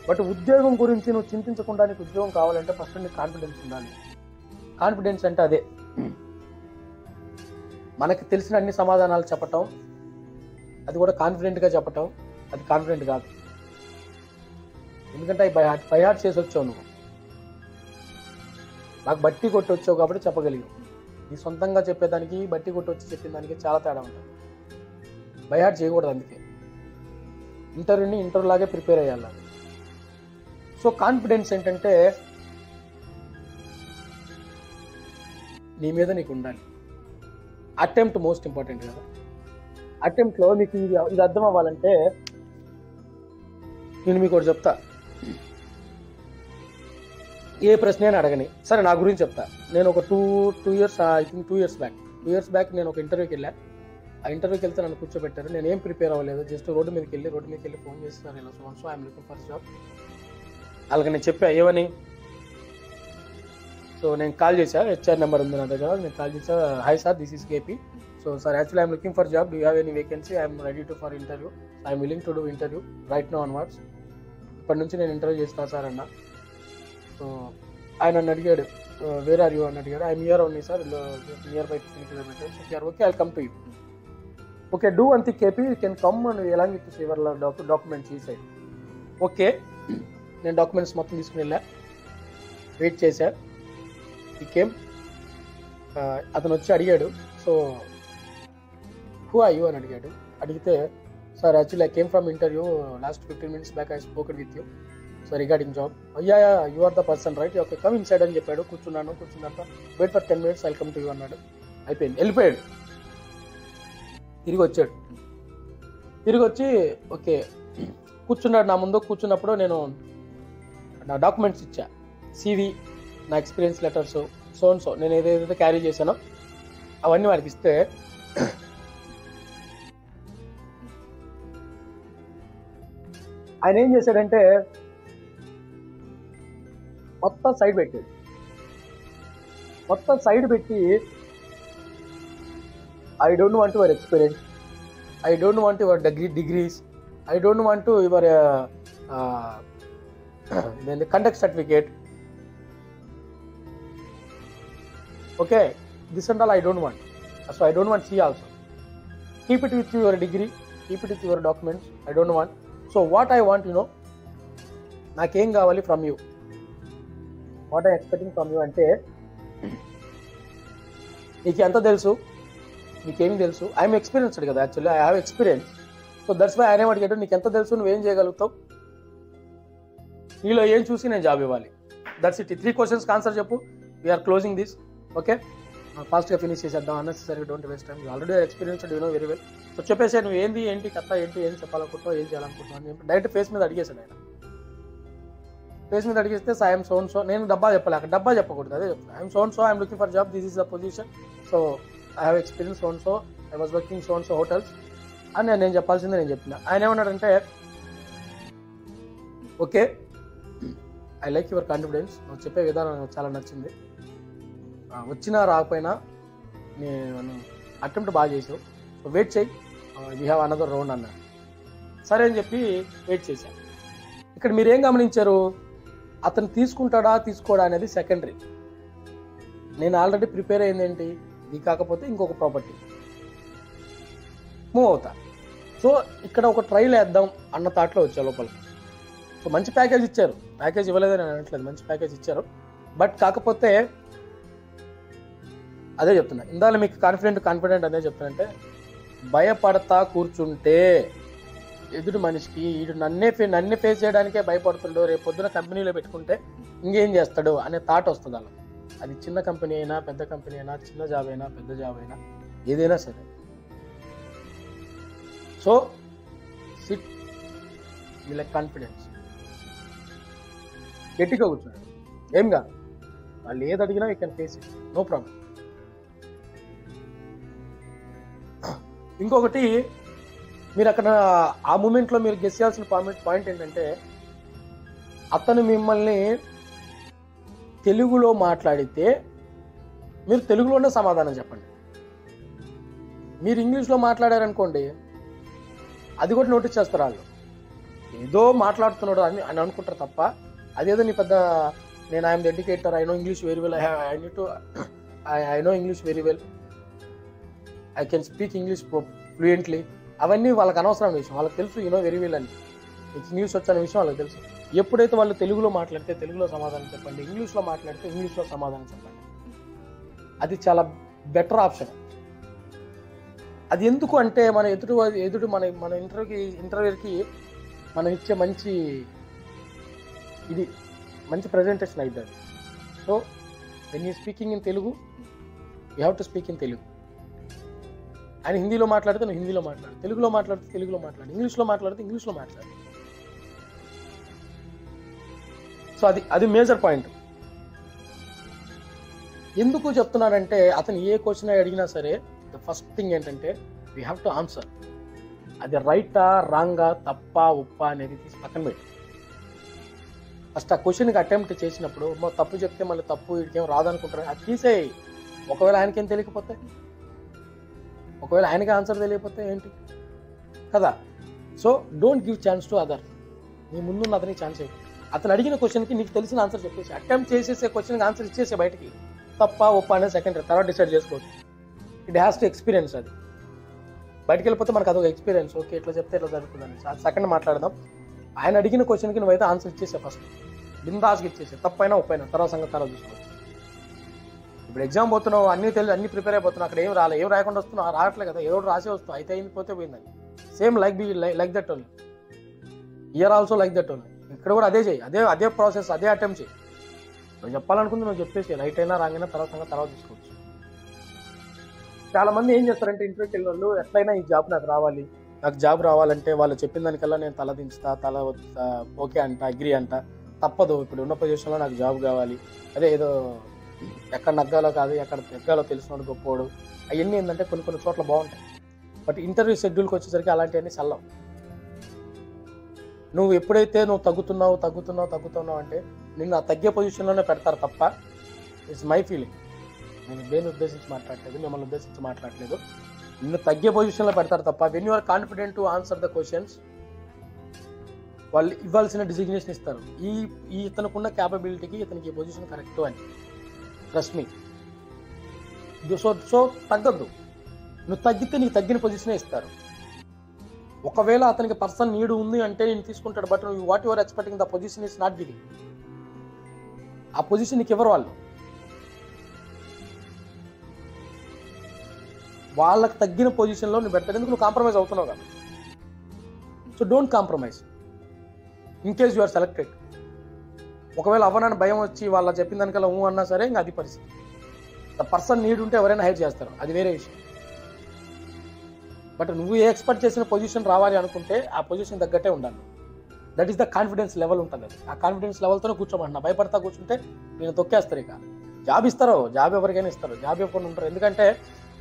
బట్ ఉద్యోగం గురించి నువ్వు చింతించకుండా నీకు ఉద్యోగం కావాలంటే ఫస్ట్ నీకు కాన్ఫిడెన్స్ ఉండాలి. కాన్ఫిడెన్స్ అంటే అదే, మనకి తెలిసిన అన్ని సమాధానాలు చెప్పటం, అది కూడా కాన్ఫిడెంట్గా చెప్పటం, అది కాన్ఫిడెంట్ కాదు. ఎందుకంటే అవి బై హార్ట్ చేసి వచ్చావు నువ్వు, నాకు బట్టి కొట్టి వచ్చావు కాబట్టి చెప్పగలిగావు. నీ సొంతంగా చెప్పేదానికి బట్టి కొట్టి వచ్చి చెప్పిన దానికి చాలా తేడా ఉంటుంది. బై హార్ట్ చేయకూడదు. అందుకే ఇంటర్వ్యూని ఇంటర్వ్యూ లాగే ప్రిపేర్ అయ్యాలి. సో కాన్ఫిడెన్స్ ఏంటంటే నీ మీద నీకు ఉండాలి. అటెంప్ట్ మోస్ట్ ఇంపార్టెంట్ కదా. అటెంప్ట్లో నీకు ఇది అర్థం అవ్వాలంటే నేను మీకు ఒకటి చెప్తా. ఏ ప్రశ్న అయినా అడగని, సరే నా గురించి చెప్తా. నేను ఒక టూ ఇయర్స్ బ్యాక్ నేను ఒక ఇంటర్వ్యూకి వెళ్ళా. ఆ ఇంటర్వ్యూకి వెళ్తే నన్ను కూర్చోబెట్టారు. నేను ఏం ప్రిపేర్ అవ్వలేదు, జస్ట్ రోడ్డు మీదకి వెళ్ళి ఫోన్ చేస్తున్నారు, ఇలా so I'm looking for job. అలాగే నేను చెప్పా ఏమని. సో నేను కాల్ చేశా, హెచ్ఆర్ నెంబర్ ఉంది నా దగ్గర, నేను కాల్ చేసా, hi sir this is KP. So sir actually I'm looking for job, do you have any vacancy, I'm ready to for interview, I'm willing to do interview right now onwards. ఇప్పటి నుంచి నేను ఇంటర్వ్యూ చేస్తాను సార్ అన్న. సో ఆయన నన్ను అడిగాడు, వేర్ ఆర్ యూ అని అడిగాడు. I'm here only sir, near by 15 kilometers. If you are okay I'll come to you. Okay do one thing KP, you can come and along with your documents ఈ సైడ్. ఓకే, నేను డాక్యుమెంట్స్ మొత్తం తీసుకుని వెళ్ళా, వెయిట్ చేశా. ఈ కేమ్, అతను వచ్చి అడిగాడు, సో హూ ఆర్ యూ అని అడిగాడు. అడిగితే sir actually I came from interview last 15 minutes back, I spoken with you. So regarding job. Yeah you are the person right, okay come inside అని చెప్పాడు. కూర్చున్నాక wait for 10 minutes I'll come to you అన్నాడు. అయిపోయింది, వెళ్ళిపోయాడు. తిరిగి వచ్చి ఓకే కూర్చున్నాడు నా ముందు. కూర్చున్నప్పుడు నేను నా డాక్యుమెంట్స్ ఇచ్చా, CV, నా ఎక్స్పీరియన్స్ లెటర్స్, సో నేను ఏదైతే క్యారీ చేశానో అవన్నీ వారికి ఇస్తే ఆయన ఏం చేశాడంటే మొత్తం సైడ్ పెట్టి I don't want your experience, I don't want your degrees, I don't want your conduct certificate, okay this and all I don't want, so I don't want see also, keep it with your degree, keep it with your documents, I don't want. So what I want, నాకేం కావాలి from you, what I expecting from you అంటే, నీకు ఎంత తెలుసు, నీకేమి తెలుసు, ఐఎమ్ ఎక్స్పీరియన్స్డ్ కదా, actually I have experience. So that's why ఆయన అడిగాడు, నీకు ఎంత తెలుసు, నువ్వేం చేయగలుగుతావు, నీలో ఏం చూసి నేను జాబ్ ఇవ్వాలి. That's it. 3 questions ఆన్సర్ చెప్పు, వీఆర్ క్లోజింగ్ దిస్. ఓకే ఫాస్ట్గా ఫినిష్ చేసేద్దాం, unnecessary don't waste time, already experience very well. So చెప్పేసి నువ్వు ఏంటి కథ ఏంటి, ఏం చెప్పాలనుకుంటున్నావు, ఏం చేయాలనుకుంటున్నావు అని చెప్పి డైరెక్ట్ ఫేస్ మీద అడిగేశాడు ఆయన. ఫేస్ మీద అడిగిస్తే ఐఎమ్ సో, నేను డబ్బా చెప్పలే, అక్కడ డబ్బా చెప్పకూడదు, అదే చెప్తాను. I'm so, I'm looking for job, this is the position, so I have experience so, I was working so hotels అని నేను చెప్పాల్సిందే నేను చెప్పిన. ఆయన ఏమన్నాడంటే, okay I like your confidence, నువ్వు చెప్పే విధానం నాకు చాలా నచ్చింది, వచ్చినా రాకపోయినా నేను అటెంప్ట్ బాగా చేసావు, సో వెయిట్ చేయి, వీ హ్యావ్ అనదర్ రౌండ్ అన్నాడు. సరే అని చెప్పి వెయిట్ చేశాను. ఇక్కడ మీరేం గమనించారు, అతను తీసుకుంటాడా తీసుకోడా అనేది సెకండరీ. నేను ఆల్రెడీ ప్రిపేర్ అయింది ఏంటి, ఇది కాకపోతే ఇంకొక ప్రాపర్టీ మూవ్ అవుతా. సో ఇక్కడ ఒక ట్రైల్ వేద్దాం అన్న థాట్లో వచ్చా లోపలికి. సో మంచి ప్యాకేజ్ ఇచ్చారు, ప్యాకేజ్ ఇవ్వలేదని నేను అనట్లేదు, మంచి ప్యాకేజ్ ఇచ్చారు. బట్ కాకపోతే అదే చెప్తున్నా, ఇందాక మీకు కాన్ఫిడెంట్ అదే చెప్తానంటే, భయపడతా కూర్చుంటే ఎదుటి మనిషికి వీడు నన్నే ఫేస్ చేయడానికే భయపడుతుండో, రేపు పొద్దున కంపెనీలో పెట్టుకుంటే ఇంకేం చేస్తాడు అనే థాట్ వస్తుంది అలా. అది చిన్న కంపెనీ అయినా పెద్ద కంపెనీ అయినా, చిన్న జాబ్ అయినా పెద్ద జాబ్ అయినా, ఏదైనా సరే. సో సిట్ వీళ్ళ కాన్ఫిడెన్స్, గట్టిగా కూర్చున్నాడు, ఏం కాదు, వాళ్ళు ఏది అడిగినా you can face it, no problem. ఇంకొకటి మీరు అక్కడ ఆ మూమెంట్లో మీరు గెస్ చేయాల్సిన పాయింట్ ఏంటంటే, అతను మిమ్మల్ని తెలుగులో మాట్లాడితే మీరు తెలుగులోనే సమాధానం చెప్పండి. మీరు ఇంగ్లీష్లో మాట్లాడారనుకోండి, అది కూడా నోటీస్ చేస్తారు వాళ్ళు, ఏదో మాట్లాడుతున్నాడు అని అనుకుంటారు తప్ప, అదేదో నీ పెద్ద నేను I'm the educator, I know English very well, I know English very well, I can speak English fluently, అవన్నీ వాళ్ళకి అనవసరం విషయం. వాళ్ళకి తెలుసు వెరీ వెల్ అని, మీకు ఇంగ్లీష్ వచ్చే విషయం వాళ్ళకి తెలుసు. ఎప్పుడైతే వాళ్ళు తెలుగులో మాట్లాడితే తెలుగులో సమాధానం చెప్పండి, ఇంగ్లీష్లో మాట్లాడితే ఇంగ్లీష్లో సమాధానం చెప్పండి. అది చాలా బెటర్ ఆప్షన్. అది ఎందుకు అంటే, మన ఎదుటి మన ఇంటర్వ్యూకి మనం ఇచ్చే మంచి ప్రజెంటేషన్ అవుతుంది. So when you speaking in Telugu, you have to speak in Telugu. ఆయన హిందీలో మాట్లాడితే నువ్వు హిందీలో మాట్లాడు, తెలుగులో మాట్లాడితే తెలుగులో మాట్లాడు, ఇంగ్లీష్లో మాట్లాడితే ఇంగ్లీష్లో మాట్లాడు. సో అది మేజర్ పాయింట్. ఎందుకు చెప్తున్నానంటే, అతను ఏ క్వశ్చన్ అడిగినా సరే ద ఫస్ట్ థింగ్ ఏంటంటే, వీ హ్యావ్ టు ఆన్సర్. అది రైటా రాంగా తప్పా ఉప్పా అనేది తీసి పక్కన పెట్టి, ఫస్ట్ ఆ క్వశ్చన్కి అటెంప్ట్ చేసినప్పుడు తప్పు చెప్తే మళ్ళీ తప్పు వీడికేం రాదనుకుంటారు, అది తీసేయి. ఒకవేళ ఆయనకేం తెలియకపోతే, ఒకవేళ ఆయనకి ఆన్సర్ తెలియకపోతే ఏంటి కదా. So don't give chance to other. నీ ముందున్న అతనికి ఛాన్స్ ఇవ్వు. అతను అడిగిన క్వశ్చన్కి నీకు తెలిసిన ఆన్సర్ చెప్పేసి, అటెంప్ట్ చేసేసే క్వశ్చన్కి ఆన్సర్ ఇచ్చేసే బయటికి. తప్ప ఒప్ప అనేది సెకండరీ, తర్వాత డిసైడ్ చేసుకోవచ్చు. It has to experience. అది బయటికి వెళ్ళిపోతే మనకు అదొక ఎక్స్పీరియన్స్, ఓకే ఇట్లా చెప్తే ఇట్లా జరుగుతుందని. సెకండ్ మాట్లాడదాం. ఆయన అడిగిన క్వశ్చన్కి నువ్వైతే ఆన్సర్ ఇచ్చేసే, ఫస్ట్ బిందాస్గా ఇచ్చేసే, తప్పైనా ఒప్పైనా తర్వాత సంగతి తర్వాత చూసుకోవచ్చు. ఇప్పుడు ఎగ్జామ్ పోతున్నావు, అన్ని ప్రిపేర్ అయిపోతున్నావు, అక్కడ ఏం రాయకుండా వస్తున్నావు, రావట్లే కదా, ఏదో రాసే వస్తావు, అయితే అయింది పోతే పోయిందని. Same like that only, year also like that only. ఇక్కడ కూడా అదే చేయి, అదే ప్రాసెస్, అదే అటెంప్ట్ చేయి. నువ్వు చెప్పాలనుకుంది నువ్వు చెప్పేసి, రైట్ అయినా రాంగ్ అయినా తర్వాత తీసుకోవచ్చు. చాలా మంది ఏం చేస్తారంటే ఇంటర్వ్యూకి వెళ్ళిన వాళ్ళు ఎట్లయినా ఈ జాబ్ నాకు జాబ్ రావాలంటే వాళ్ళు చెప్పిన దానికల్లా నేను తల దించుతా, ఓకే అంట, అగ్రి అంట, తప్పదు, ఇప్పుడు ఉన్న పొజిషన్లో నాకు జాబ్ కావాలి, అదే ఏదో ఎక్కడ నగ్గాలో కాదు ఎక్కడ తెగ్గాలో తెలిసినోడు గొప్పోడు, అవన్నీ ఏంటంటే కొన్ని చోట్ల బాగుంటాయి. బట్ ఇంటర్వ్యూ షెడ్యూల్కి వచ్చేసరికి అలాంటివన్నీ చల్లవు. నువ్వు ఎప్పుడైతే నువ్వు తగ్గుతున్నావు అంటే నిన్ను ఆ తగ్గే పొజిషన్లోనే పెడతారు తప్ప, ఇట్స్ మై ఫీలింగ్, నేను దేన్ని ఉద్దేశించి మాట్లాడలేదు, మిమ్మల్ని ఉద్దేశించి మాట్లాడలేదు, నిన్ను తగ్గే పొజిషన్లో పెడతారు తప్ప when you are confident to answer the questions వాళ్ళు ఇవ్వాల్సిన డిజిగ్నేషన్ ఇస్తారు. ఇతనుకున్న క్యాపబిలిటీకి ఇతనికి ఈ పొజిషన్ కరెక్ట్ అని, ట్రస్ట్ మీ. సో తగ్గద్దు, నువ్వు తగ్గితే నీకు తగ్గిన పొజిషనే ఇస్తారు. ఒకవేళ అతనికి పర్సన్ నీడ్ ఉంది అంటే నేను తీసుకుంటాడు, but what your expecting the position is not giving, ఆ పొజిషన్ నీకు ఎవరు వాళ్ళకి తగ్గిన పొజిషన్లో నువ్వు పెడతాడు, ఎందుకు నువ్వు కాంప్రమైజ్ అవుతున్నావు కదా. So don't compromise in case you are selected. ఒకవేళ అవ్వనని భయం వచ్చి వాళ్ళ చెప్పిన దానికల్లా అన్నా సరే ఇంకా అది పరిస్థితి. ద పర్సన్ నీడ్ ఉంటే ఎవరైనా హైర్ చేస్తారు, అది వేరే విషయం. బట్ నువ్వు ఏ ఎక్స్పెక్ట్ చేసిన పొజిషన్ రావాలి అనుకుంటే ఆ పొజిషన్ తగ్గట్టే ఉండాలి. That is the confidence level ఉంటుంది. అది ఆ కాన్ఫిడెన్స్ లెవెల్తోనే కూర్చోమంటున్నా. భయపడతా కూర్చుంటే నేను తొక్కేస్తారు. ఇక జాబ్ ఇస్తారు, జాబ్ ఎవరికైనా ఇస్తారు, జాబ్ ఇవ్వకుండా ఉంటారు. ఎందుకంటే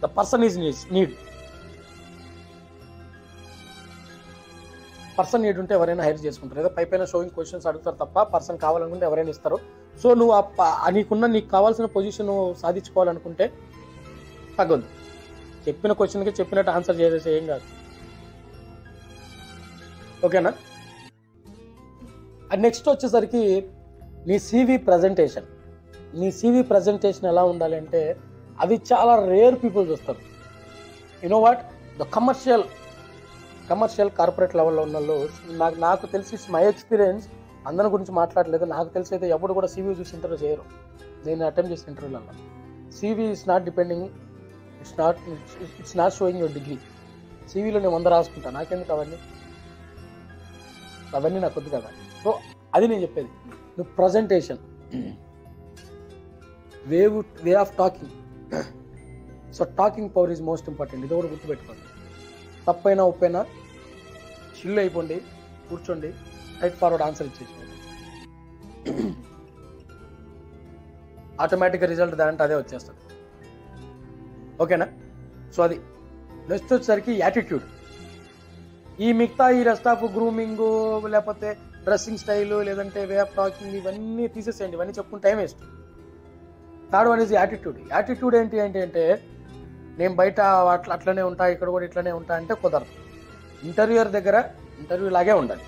the person is need. Person need ఉంటే ఎవరైనా హైర్ చేసుకుంటారు. ఏదో పైపైన షోయింగ్ క్వశ్చన్స్ అడుగుతారు తప్ప పర్సన్ కావాలనుకుంటే ఎవరైనా ఇస్తారు. సో నువ్వు నీకు కావాల్సిన పొజిషన్ సాధించుకోవాలనుకుంటే తగ్గదు. చెప్పిన క్వశ్చన్కి చెప్పినట్టు ఆన్సర్ చేసేసి ఏం కాదు. ఓకేనా? నెక్స్ట్ వచ్చేసరికి నీ CV ప్రజెంటేషన్. నీ CV ప్రజెంటేషన్ ఎలా ఉండాలి అంటే అది చాలా రేర్ పీపుల్ చూస్తారు. You know what, the commercial corporate లెవెల్లో ఉన్న వాళ్ళు నాకు తెలిసి మై ఎక్స్పీరియన్స్, అందరి గురించి మాట్లాడలేదు, నాకు తెలిసి అయితే ఎప్పుడు కూడా CV చూసి ఇంటర్వ్యూ చేయరు. నేను అటెంప్ట్ చేసిన ఇంటర్వ్యూలలో CV is not depending, it's not showing your degree. CVలో నేను 100 రాసుకుంటాను, నాకెందుకు అవన్నీ నాకు వద్దు కదా. సో అది నేను చెప్పేది. నువ్వు presentation, way of talking. So talking power is most important. ఇది కూడా గుర్తుపెట్టుకోండి. తప్పైనా ఒప్పైనా చిల్లు అయిపోండి, కూర్చోండి, స్ట్రైట్ ఫార్వర్డ్ ఆన్సర్ ఇచ్చేసుకోండి. ఆటోమేటిక్గా రిజల్ట్ దాంట్లో అదే వచ్చేస్తుంది. ఓకేనా? సో అది. నెక్స్ట్ వచ్చేసరికి యాటిట్యూడ్. ఈ మిగతా ఈ రెస్ట్ ఆఫ్ గ్రూమింగ్, లేకపోతే డ్రెస్సింగ్ స్టైల్, లేదంటే వే ఆఫ్ టాకింగ్, ఇవన్నీ తీసేసేయండి. ఇవన్నీ చెప్పుకుని time waste. Third one is attitude. Attitude ఏంటి అంటే నేను బయట అట్లనే ఉంటా, ఇక్కడ కూడా ఇట్లనే ఉంటా అంటే కుదరదు. ఇంటర్వ్యూయర్ దగ్గర ఇంటర్వ్యూ లాగే ఉండాలి.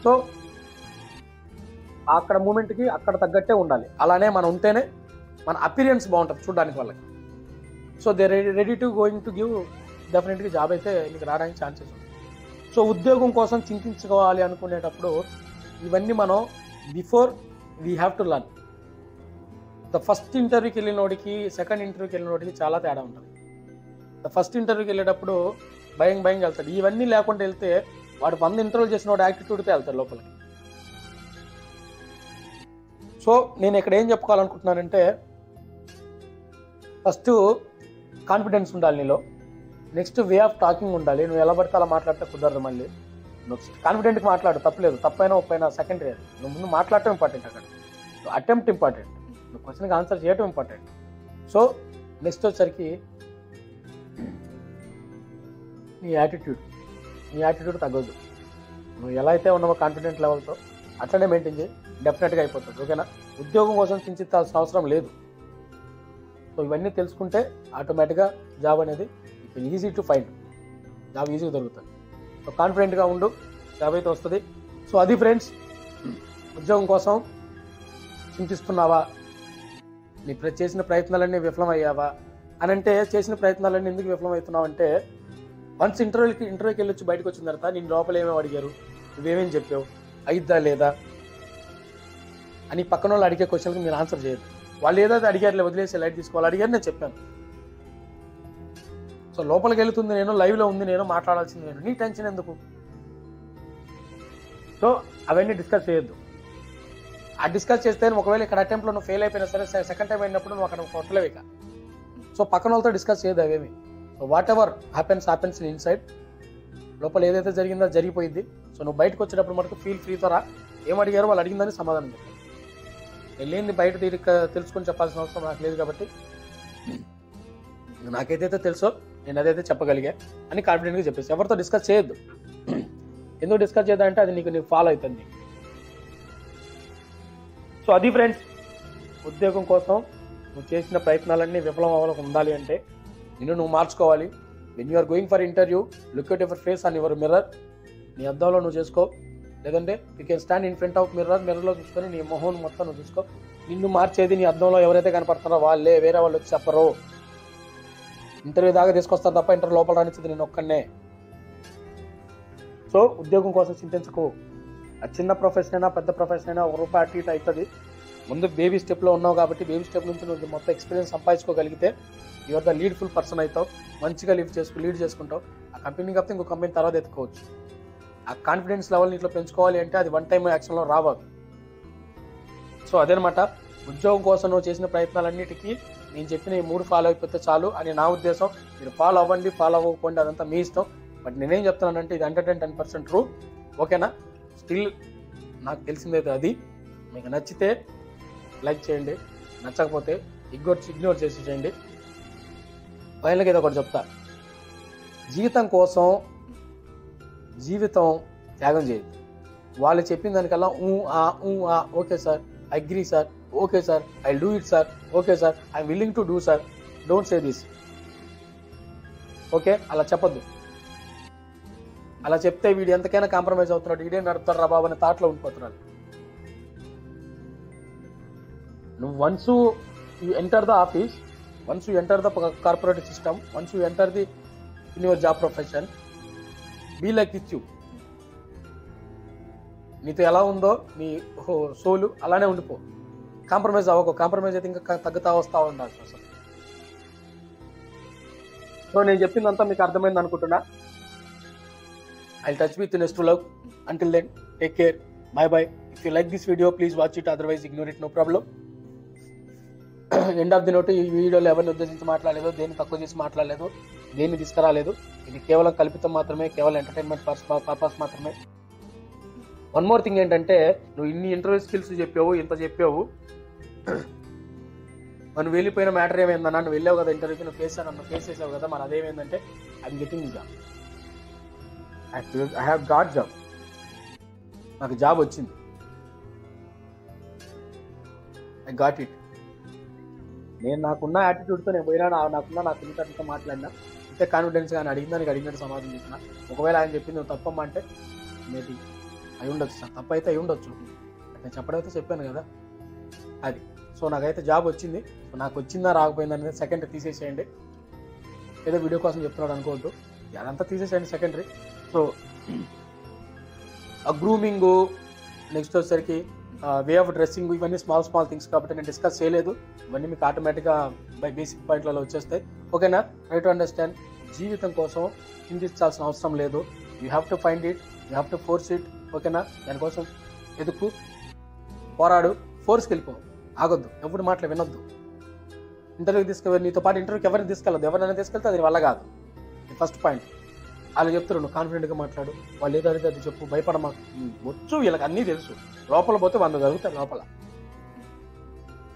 సో అక్కడ మూమెంట్కి అక్కడ తగ్గట్టే ఉండాలి. అలానే మనం ఉంటేనే మన అపీరియన్స్ బాగుంటుంది చూడడానికి వాళ్ళకి. So they ready to going to give, డెఫినెట్గా జాబ్ అయితే మీకు రావడానికి ఛాన్సెస్ ఉంది. సో ఉద్యోగం కోసం చింతించుకోవాలి అనుకునేటప్పుడు ఇవన్నీ మనం before we have to learn. The first ఇంటర్వ్యూకి వెళ్ళినోడికి సెకండ్ ఇంటర్వ్యూకి వెళ్ళినోడికి చాలా తేడా ఉంటుంది. ద ఫస్ట్ ఇంటర్వ్యూకి వెళ్ళేటప్పుడు భయం వెళ్తాడు. ఇవన్నీ లేకుండా వెళ్తే వాడు 100 ఇంటర్వ్యూ చేసిన వాడు యాటిట్యూడ్తో వెళ్తాడు లోపలికి. సో నేను ఇక్కడ ఏం చెప్పుకోవాలనుకుంటున్నానంటే, ఫస్ట్ కాన్ఫిడెన్స్ ఉండాలి నీలో. నెక్స్ట్ వే ఆఫ్ టాకింగ్ ఉండాలి. నువ్వు ఎలా పడితే అలా మాట్లాడితే కుదరదు. మళ్ళీ నువ్వు కాన్ఫిడెంట్గా మాట్లాడు, తప్పలేదు. తప్పైనా ఒప్పైనా సెకండరీ. నువ్వు ముందు మాట్లాడటం ఇంపార్టెంట్, అక్కడ అటెంప్ట్ ఇంపార్టెంట్, నువ్వు క్వశ్చన్కి ఆన్సర్ చేయడం ఇంపార్టెంట్. సో నెక్స్ట్ వచ్చేసరికి నీ యాటిట్యూడ్ తగ్గదు. నువ్వు ఎలా అయితే ఉన్నావో కాన్ఫిడెంట్ లెవెల్తో అట్లనే మెయింటైన్ చేయి, డెఫినెట్గా అయిపోతుంది. ఓకేనా? ఉద్యోగం కోసం చింతించాల్సిన అవసరం లేదు. సో ఇవన్నీ తెలుసుకుంటే ఆటోమేటిక్గా జాబ్ అనేది ఈజీ టు ఫైండ్, జాబ్ ఈజీగా దొరుకుతుంది. సో కాన్ఫిడెంట్గా ఉండు, జాబ్ అయితే వస్తుంది. సో అది ఫ్రెండ్స్, ఉద్యోగం కోసం చింతిస్తున్నావా, నీ చేసిన ప్రయత్నాలన్నీ విఫలమయ్యావా అని అంటే, చేసిన ప్రయత్నాలన్నీ ఎందుకు విఫలమవుతున్నావు అంటే, వన్స్ ఇంటర్వ్యూకి వెళ్ళొచ్చి బయటకు వచ్చిన తర్వాత నేను లోపల ఏమేమి అడిగారు, నువ్వేమేమి చెప్పావు, అయిద్దా లేదా అని పక్కన వాళ్ళు అడిగే క్వశ్చన్కి మీరు ఆన్సర్ చేయదు. వాళ్ళు ఏదైతే అడిగారులే, వదిలేసి లైట్ తీసుకోవాలి, అడిగారు, నేను చెప్పాను. సో లోపలికి వెళ్తుంది నేను, లైవ్లో ఉంది నేను, మాట్లాడాల్సింది నేను, నీ టెన్షన్ ఎందుకు? సో అవన్నీ డిస్కస్ చేయొద్దు. ఆ డిస్కస్ చేస్తే ఒకవేళ ఇక్కడ అటెంప్ట్లో నువ్వు ఫెయిల్ అయిపోయినా సరే, సెకండ్ టైం అయినప్పుడు నువ్వు అక్కడ కొట్టలేవు ఇక. సో పక్కన వాళ్ళతో డిస్కస్ చేయదు అవేమి. So what ever happens in inside, లోపల ఏదైతే జరిగిందో జరిగిపోయింది. సో నువ్వు బయటకు వచ్చేటప్పుడు మటుకు ఫీల్ ఫ్రీతో రా. ఏం అడిగారో వాళ్ళు అడిగిందని సమాధానం చెప్పారు. వెళ్ళింది బయట తెలుసుకొని చెప్పాల్సిన అవసరం నాకు లేదు కాబట్టి నాకైతే తెలుసో నేను అదైతే చెప్పగలిగా అని కాన్ఫిడెంట్గా చెప్పేసి ఎవరితో డిస్కస్ చేయొద్దు. ఎందుకు డిస్కస్ చేద్దాం అంటే అది నీకు ఫాలో అవుతుంది. సో అది ఫ్రెండ్స్, ఉద్యోగం కోసం నువ్వు చేసిన ప్రయత్నాలన్నీ విఫలం అవ్వాలని ఉండాలి అంటే నువ్వు మార్చుకోవాలి. When you are going for interview, look at your face on your mirror. నీ అద్దంలో నువ్వు చేసుకో, లేదంటే you can stand in front of మిర్రర్లో చూసుకొని నీ మొహం మొత్తం నువ్వు చూసుకో. నిన్ను మార్చేది నీ అద్దంలో ఎవరైతే కనపడుతున్నారో వాళ్ళే, వేరే వాళ్ళు వచ్చి చెప్పరు. ఇంటర్వ్యూ దాకా తీసుకొస్తారు తప్ప ఇంటర్వ్యూ లోపల రానిచ్చేది నేను ఒక్కనే. సో ఉద్యోగం కోసం చింతించకు. అది చిన్న ప్రొఫెషన్ అయినా పెద్ద ప్రొఫెషన్ అయినా ₹1 అటు ఇటు అవుతుంది. ముందు బేబీ స్టెప్లో ఉన్నావు కాబట్టి బేబీ స్టెప్ నుంచి నువ్వు మొత్తం ఎక్స్పీరియన్స్ సంపాదించుకోగలిగితే యువర్ ద లీడ్ఫుల్ పర్సన్ అవుతావు. మంచిగా లీడ్ చేసుకుంటావు. ఆ కంపెనీ కాకపోతే ఇంకో కంపెనీ తర్వాత ఎత్తుకోవచ్చు. ఆ కాన్ఫిడెన్స్ లెవెల్ని ఇట్లా పెంచుకోవాలి అంటే అది వన్ టైం యాక్షన్లో రావాలి. సో అదేనమాట, ఉద్యోగం కోసం నువ్వు చేసిన ప్రయత్నాలన్నిటికీ నేను చెప్పిన ఈ 3 ఫాలో అయిపోతే చాలు అని నా ఉద్దేశం. మీరు ఫాలో అవ్వండి, ఫాలో అవ్వకపోండి, అదంతా మీ ఇష్టం. బట్ నేనేం చెప్తున్నానంటే ఇది 110% ట్రూ. ఓకేనా? స్టిల్ నాకు తెలిసిందైతే అది. మీకు నచ్చితే లైక్ చేయండి, నచ్చకపోతే ఇగ్నోర్ చేసేయండి. ఫైనల్గా ఏదో ఒకటి చెప్తా, జీవితం కోసం జీవితం త్యాగం చేయదు. వాళ్ళు చెప్పిన దానికల్లా okay sir, I agree sir, okay sir, I do it sir, okay sir, I'm willing to do sir, don't say this. Okay, అలా చెప్పొద్దు. అలా చెప్తే వీడు ఎంతకైనా కాంప్రమైజ్ అవుతున్నాడు, వీడేం నడుపుతాడు రా బాబు అనే థాట్లో ఉండిపోతున్నాడు. నువ్వు once you enter the office, once you enter the corporate system, once you enter the in your job profession, be like this you. నీతో ఎలా ఉందో నీ సోలు అలానే ఉండిపో. కాంప్రమైజ్ అవ్వకు. కాంప్రమైజ్ అయితే ఇంకా తగ్గుతా వస్తా ఉండాల్సి అసలు. సో నేను చెప్పిందంతా మీకు అర్థమైంది అనుకుంటున్నా. I'll touch with you next vlog. Until then, take care. Bye bye. If you like this video, please watch it. Otherwise, ignore it. No problem. End of the note, ఈ వీడియోలో ఎవరిని ఉద్దేశించి మాట్లాడలేదు, దేన్ని తక్కువ చేసి మాట్లాడలేదు, దేన్ని తీసుకురాలేదు. ఇది కేవలం కల్పితం మాత్రమే, కేవలం ఎంటర్టైన్మెంట్ పర్పస్ మాత్రమే. వన్ మోర్ థింగ్ ఏంటంటే, నువ్వు ఇన్ని ఇంటర్వ్యూ స్కిల్స్ చెప్పావు, ఇంత చెప్పావు, మనం వెళ్ళిపోయిన మ్యాటర్ ఏమైందన్నా, నువ్వు వెళ్ళావు కదా ఇంటర్వ్యూకి, నువ్వు ఫేస్ చేసావు కదా, మరి అదేమైందంటే I'm getting job. I have got job. నాకు జాబ్ వచ్చింది. I got it. నేను నాకున్న యాటిట్యూడ్తో నేను పోయినా, నాకున్న తెలివితేటలతో మాట్లాడినా, ఇంతే కాన్ఫిడెన్స్గా ఆయన అడిగినట్టు సమాధానం చెప్పిన. ఒకవేళ ఆయన చెప్పింది నువ్వు తప్పమ్మా అంటే మేబీ అయి ఉండొచ్చు సార్, తప్పు అయితే అయి ఉండొచ్చు. నేను చెప్పడైతే చెప్పాను కదా అది. సో నాకైతే జాబ్ వచ్చింది. సో నాకు వచ్చిందా రాకపోయిందా అనేది సెకండరీ తీసేసేయండి. ఏదో వీడియో కోసం చెప్తున్నాడు అనుకోవద్దు, అదంతా తీసేసేయండి సెకండరీ. సో ఆ గ్రూమింగ్, నెక్స్ట్ వచ్చేసరికి వే ఆఫ్ డ్రెస్సింగ్, ఇవన్నీ స్మాల్ థింగ్స్ కాబట్టి నేను డిస్కస్ చేయలేదు. ఇవన్నీ మీకు ఆటోమేటిక్గా బై బేసిక్ పాయింట్లలో వచ్చేస్తాయి. ఓకేనా? Try to understand. జీవితం కోసం చింతించాల్సిన అవసరం లేదు. You have to find it, you have to force it. ఓకేనా? దానికోసం ఎదుకు, పోరాడు, ఫోర్స్కి వెళ్ళిపో, ఆగొద్దు, ఎవరి మాటలు వినొద్దు. ఇంటర్వ్యూకి తీసుకెళ్ళి నీతో పాటు ఇంటర్వ్యూకి ఎవరిని తీసుకెళ్ళదు. ఎవరైనా తీసుకెళ్తే అది వల్ల కాదు. First point. వాళ్ళు చెప్తారు నువ్వు కాన్ఫిడెంట్గా మాట్లాడు, వాళ్ళు ఏదో అది చెప్పు, భయపడమా. వచ్చు, వీళ్ళకి అన్నీ తెలుసు. లోపల పోతే 100 జరుగుతాయి లోపల.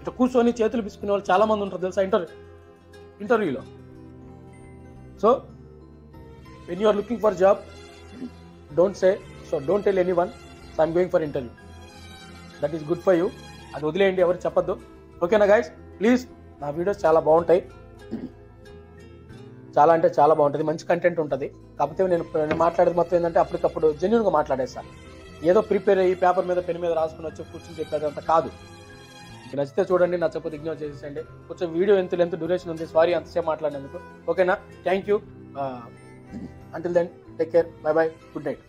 ఇట్లా కూర్చొని చేతులు పిసుకునే వాళ్ళు చాలా మంది ఉంటారు తెలుసా ఇంటర్వ్యూలో. So when you are looking for job, don't tell anyone so I'm going for interview. That is good for you. అది వదిలేయండి, ఎవరు చెప్పొద్దు. ఓకేనా గైస్? ప్లీజ్, నా వీడియోస్ చాలా బాగుంటాయి, చాలా అంటే చాలా బాగుంటుంది, మంచి కంటెంట్ ఉంటుంది. కాకపోతే నేను మాట్లాడేది మొత్తం ఏంటంటే అప్పటికప్పుడు జెన్యూన్గా మాట్లాడేస్తాను. ఏదో ప్రిపేర్ అయ్యి పేపర్ మీద పెన్ మీద రాసుకుని వచ్చి కూర్చొని చెప్పేది అంత కాదు. మీకు నచ్చితే చూడండి, నచ్చకపోతే ఇగ్నోర్ చేసేయండి. కొంచెం వీడియో లెంత్ డ్యూరేషన్ ఉంది, సారీ అంతసేపు మాట్లాడినందుకు. ఓకేనా? Thank you. Until then, take care, bye bye, good night.